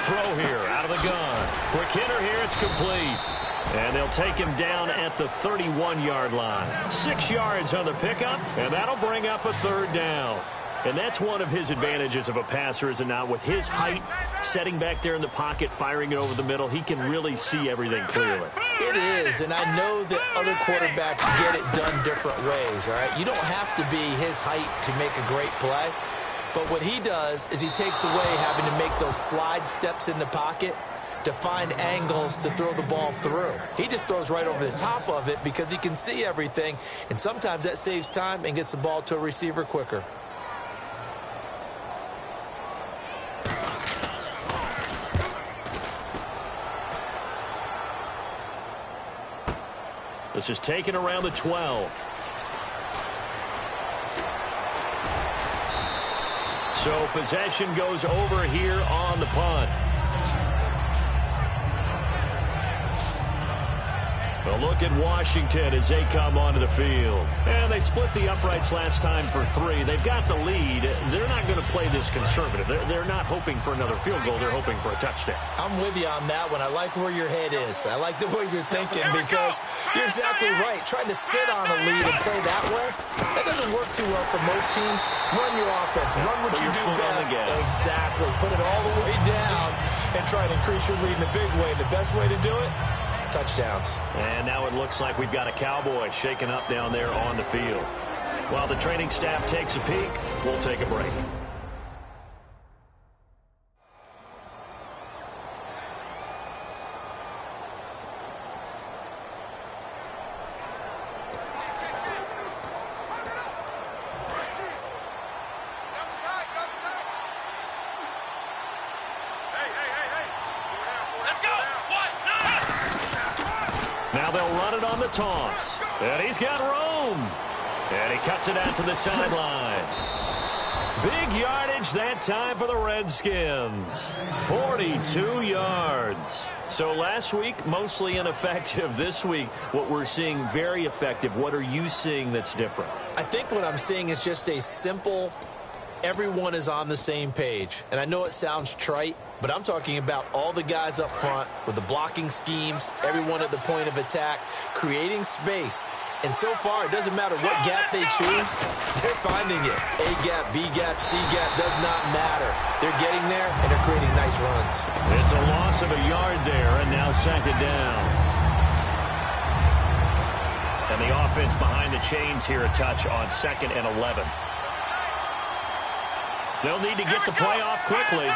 Throw here out of the gun. Quick hitter here. It's complete. And they'll take him down at the 31-yard line. 6 yards on the pickup, and that'll bring up a 3rd down. And that's one of his advantages of a passer, is it not? With his height, setting back there in the pocket, firing it over the middle, he can really see everything clearly. It is, and I know that other quarterbacks get it done different ways, all right? You don't have to be his height to make a great play. But what he does is he takes away having to make those slide steps in the pocket to find angles to throw the ball through. He just throws right over the top of it because he can see everything, and sometimes that saves time and gets the ball to a receiver quicker. This is taken around the 12. So possession goes over here on the punt. A look at Washington as they come onto the field. And they split the uprights last time for 3. They've got the lead. They're not going to play this conservative. They're not hoping for another field goal. They're hoping for a touchdown. I'm with you on that one. I like where your head is. I like the way you're thinking because you're exactly right. Trying to sit on a lead and play that way, that doesn't work too well for most teams. Run your offense. Run what you do best. Exactly. Put it all the way down and try to increase your lead in a big way. The best way to do it, touchdowns. And now it looks like we've got a Cowboy shaken up down there on the field. While the training staff takes a peek, we'll take a break. Now they'll run it on the toss. And he's got room. And he cuts it out to the sideline. Big yardage that time for the Redskins. 42 yards. So last week, mostly ineffective. This week, what we're seeing, very effective. What are you seeing that's different? I think what I'm seeing is just a simple, everyone is on the same page. And I know it sounds trite, but I'm talking about all the guys up front with the blocking schemes, everyone at the point of attack, creating space. And so far, it doesn't matter what gap they choose, they're finding it. A gap, B gap, C gap, does not matter. They're getting there, and they're creating nice runs. It's a loss of a yard there, and now second down. And the offense behind the chains here a touch on 2nd and 11. They'll need to get the play off quickly.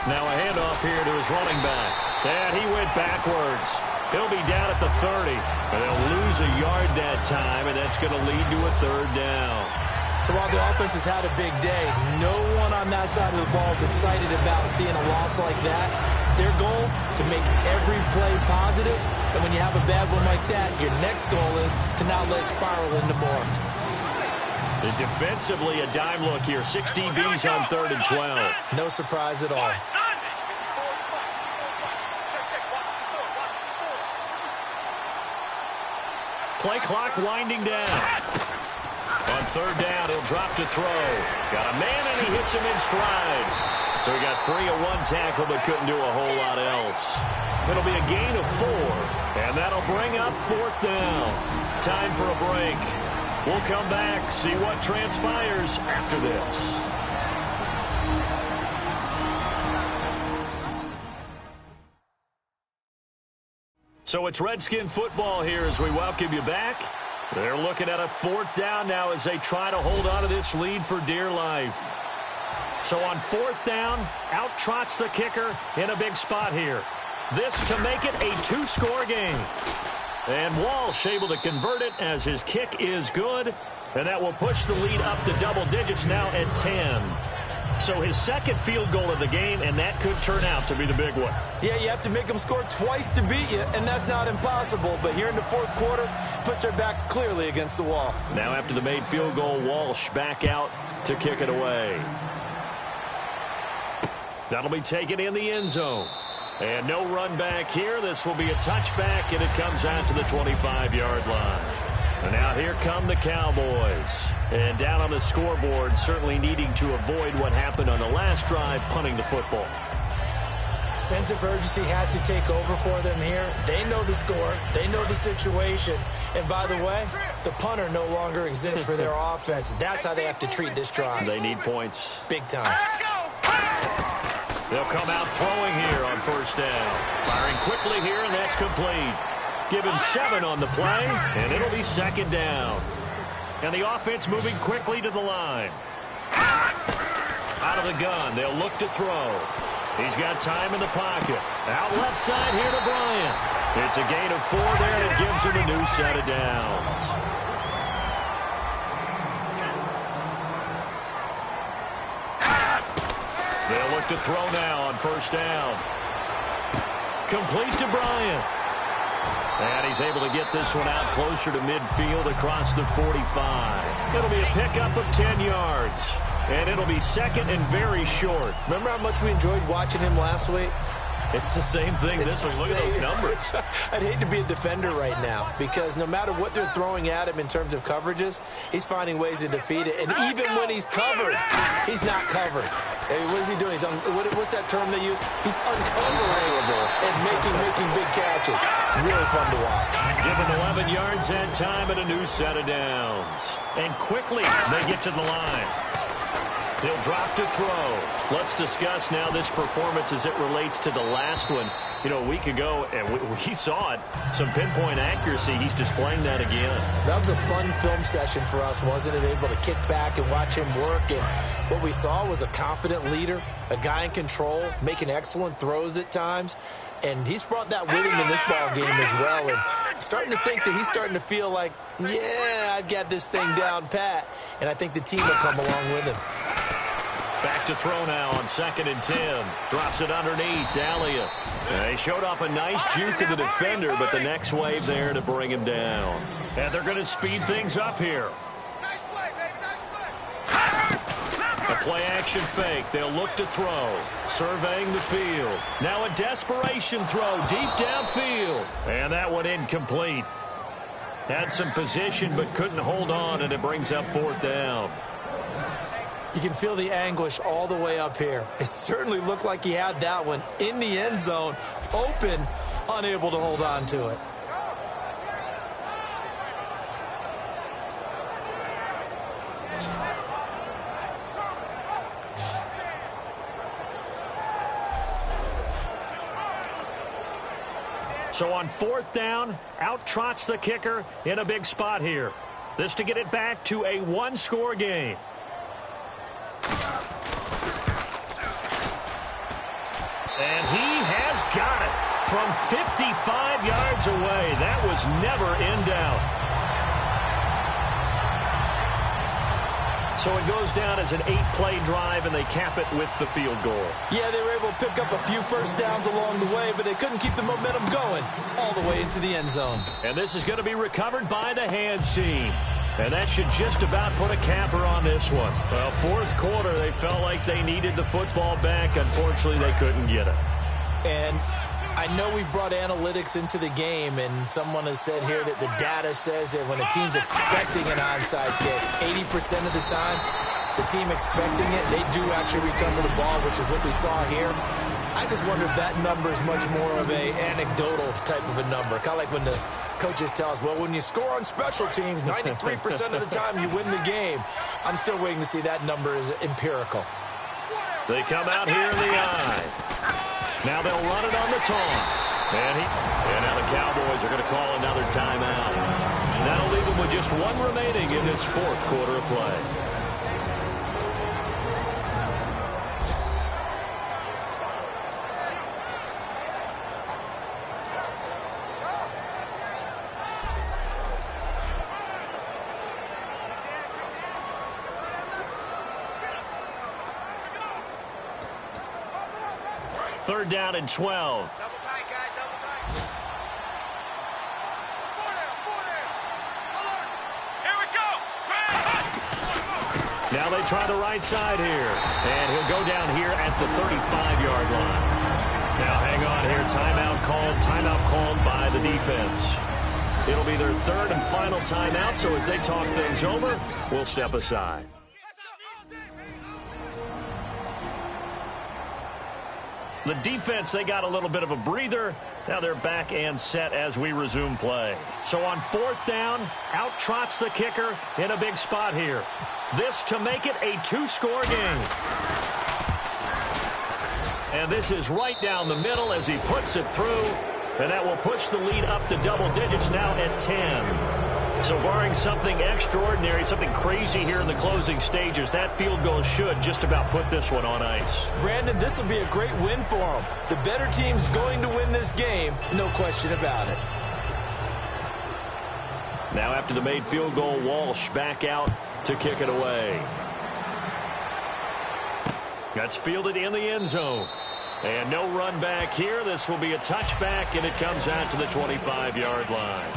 Now a handoff here to his running back. And he went backwards. He'll be down at the 30. But they'll lose a yard that time, and that's going to lead to a 3rd down. So while the offense has had a big day, no one on that side of the ball is excited about seeing a loss like that. Their goal, to make every play positive. And when you have a bad one like that, your next goal is to not let it spiral into more. Defensively, a dime look here. 6 DBs on 3rd and 12. No surprise at all. Play clock winding down. On 3rd down, he'll drop to throw. Got a man, and he hits him in stride. So he got 3 of 1 tackle, but couldn't do a whole lot else. It'll be a gain of 4, and that'll bring up 4th down. Time for a break. We'll come back, see what transpires after this. So it's Redskin football here as we welcome you back. They're looking at a 4th down now as they try to hold on to this lead for dear life. So on 4th down, out trots the kicker in a big spot here. This to make it a 2-score game. And Walsh able to convert it as his kick is good. And that will push the lead up to double digits now at 10. So his 2nd field goal of the game, and that could turn out to be the big one. Yeah, you have to make them score twice to beat you, and that's not impossible. But here in the 4th quarter, puts their backs clearly against the wall. Now after the made field goal, Walsh back out to kick it away. That'll be taken in the end zone. And no run back here. This will be a touchback, and it comes out to the 25-yard line. And now here come the Cowboys. And down on the scoreboard, certainly needing to avoid what happened on the last drive, punting the football. Sense of urgency has to take over for them here. They know the score. They know the situation. And by the way, the punter no longer exists for their offense. That's how they have to treat this drive. They need points. Big time. They'll come out throwing here on 1st down. Firing quickly here, and that's complete. Given 7 on the play, and it'll be 2nd down. And the offense moving quickly to the line. Out of the gun, they'll look to throw. He's got time in the pocket. Out left side here to Bryant. It's a gain of 4 there, and it gives him a new set of downs. They'll look to throw now on 1st down. Complete to Bryant. And he's able to get this one out closer to midfield across the 45. It'll be a pickup of 10 yards. And it'll be 2nd and very short. Remember how much we enjoyed watching him last week? It's the same thing this week. Look at those numbers. I'd hate to be a defender right now because no matter what they're throwing at him in terms of coverages, he's finding ways to defeat it. And even when he's covered, he's not covered. Hey, what is he doing? What's that term they use? He's uncoverable and making big catches. Really fun to watch. Given 11 yards and time and a new set of downs. And quickly they get to the line. He'll drop to throw. Let's discuss now this performance as it relates to the last one. You know, a week ago, and we saw it. Some pinpoint accuracy. He's displaying that again. That was a fun film session for us, wasn't it? Able to kick back and watch him work. And what we saw was a confident leader, a guy in control, making excellent throws at times. And he's brought that with him in this ball game as well. And I'm starting to think that he's starting to feel like, yeah, I've got this thing down pat. And I think the team will come along with him. Back to throw now on 2nd and 10. Drops it underneath. Elliott. He showed off a nice juke of the defender, but the next wave there to bring him down. And they're going to speed things up here. Nice play, baby. Nice play. A play-action fake. They'll look to throw. Surveying the field. Now a desperation throw deep downfield. And that one incomplete. Had some position but couldn't hold on, and it brings up 4th down. You can feel the anguish all the way up here. It certainly looked like he had that one in the end zone, open, unable to hold on to it. So on 4th down, out trots the kicker in a big spot here. This to get it back to a one-score game. And he has got it from 55 yards away. That was never in doubt. So it goes down as an 8-play drive, and they cap it with the field goal. Yeah, they were able to pick up a few first downs along the way, but they couldn't keep the momentum going all the way into the end zone. And this is going to be recovered by the hands team. And that should just about put a capper on this one. Well, 4th quarter, they felt like they needed the football back. Unfortunately, they couldn't get it. And I know we brought analytics into the game, and someone has said here that the data says that when a team's expecting an onside kick, 80% of the time, the team expecting it, they do actually recover the ball, which is what we saw here. I just wonder if that number is much more of a anecdotal type of a number. Kind of like when the coaches tell us, well, when you score on special teams, 93% of the time you win the game. I'm still waiting to see that number is empirical. They come out here in the eye. Now they'll run it on the toss. And now the Cowboys are going to call another timeout. That'll leave them with just one remaining in this 4th quarter of play. Third down and 12. Double tight, guys. Double tight. Four down. Alert. Here we go. Now they try the right side here. And he'll go down here at the 35-yard line. Now hang on here. Timeout called by the defense. It'll be their 3rd and final timeout, so as they talk things over, we'll step aside. The defense, they got a little bit of a breather. Now they're back and set as we resume play. So on 4th down, out trots the kicker in a big spot here. This to make it a 2-score game. And this is right down the middle as he puts it through. And that will push the lead up to double digits now at 10. So barring something extraordinary, something crazy here in the closing stages, that field goal should just about put this one on ice. Brandon, this will be a great win for them. The better team's going to win this game, no question about it. Now after the made field goal, Walsh back out to kick it away. That's fielded in the end zone. And no run back here. This will be a touchback, and it comes out to the 25-yard line.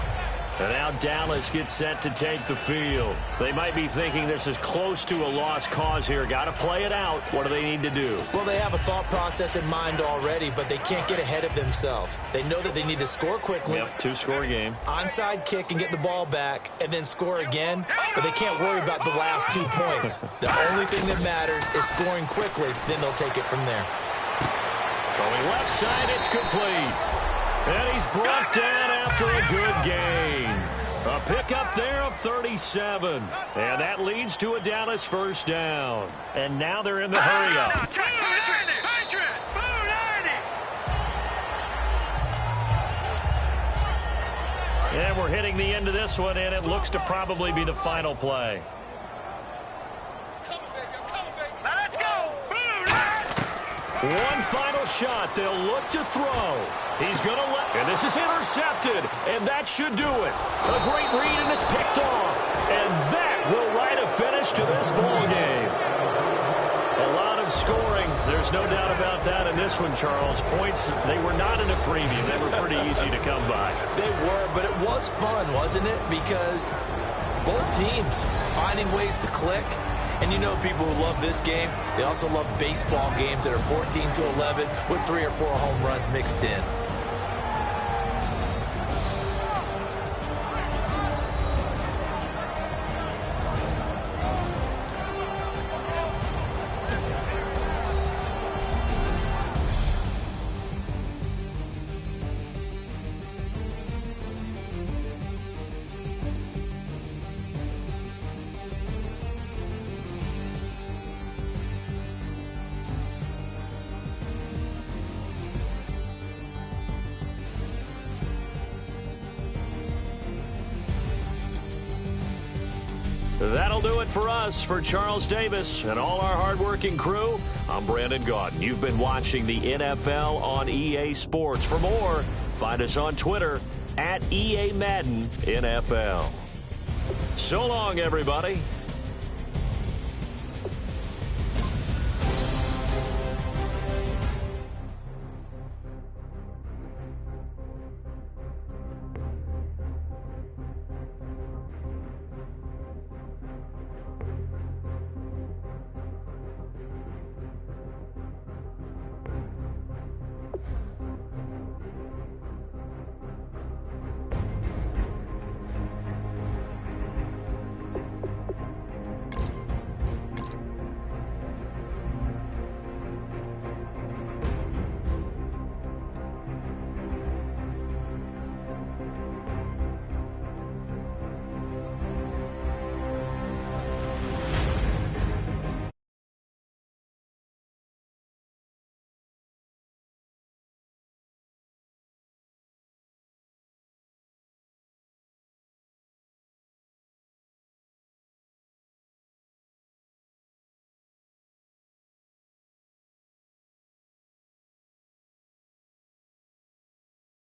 And now Dallas gets set to take the field. They might be thinking this is close to a lost cause here. Got to play it out. What do they need to do? Well, they have a thought process in mind already, but they can't get ahead of themselves. They know that they need to score quickly. Yep, two-score game. Onside kick and get the ball back and then score again, but they can't worry about the last 2 points. The only thing that matters is scoring quickly, then they'll take it from there. Throwing left side, it's complete. And he's brought down after a good gain. A pickup there of 37. And that leads to a Dallas first down. And now they're in the hurry-up. And we're hitting the end of this one, and it looks to probably be the final play. One final shot. They'll look to throw. He's going to let... And this is intercepted. And that should do it. A great read, and it's picked off. And that will write a finish to this ball game. A lot of scoring. There's no doubt about that in this one, Charles. Points, they were not in a premium. They were pretty easy to come by. They were, but it was fun, wasn't it? Because both teams finding ways to click. And you know people who love this game, they also love baseball games that are 14-11 with 3 or 4 home runs mixed in. That'll do it for us. For Charles Davis and all our hardworking crew, I'm Brandon Gaudin. You've been watching the NFL on EA Sports. For more, find us on Twitter @EA Madden NFL. So long, everybody.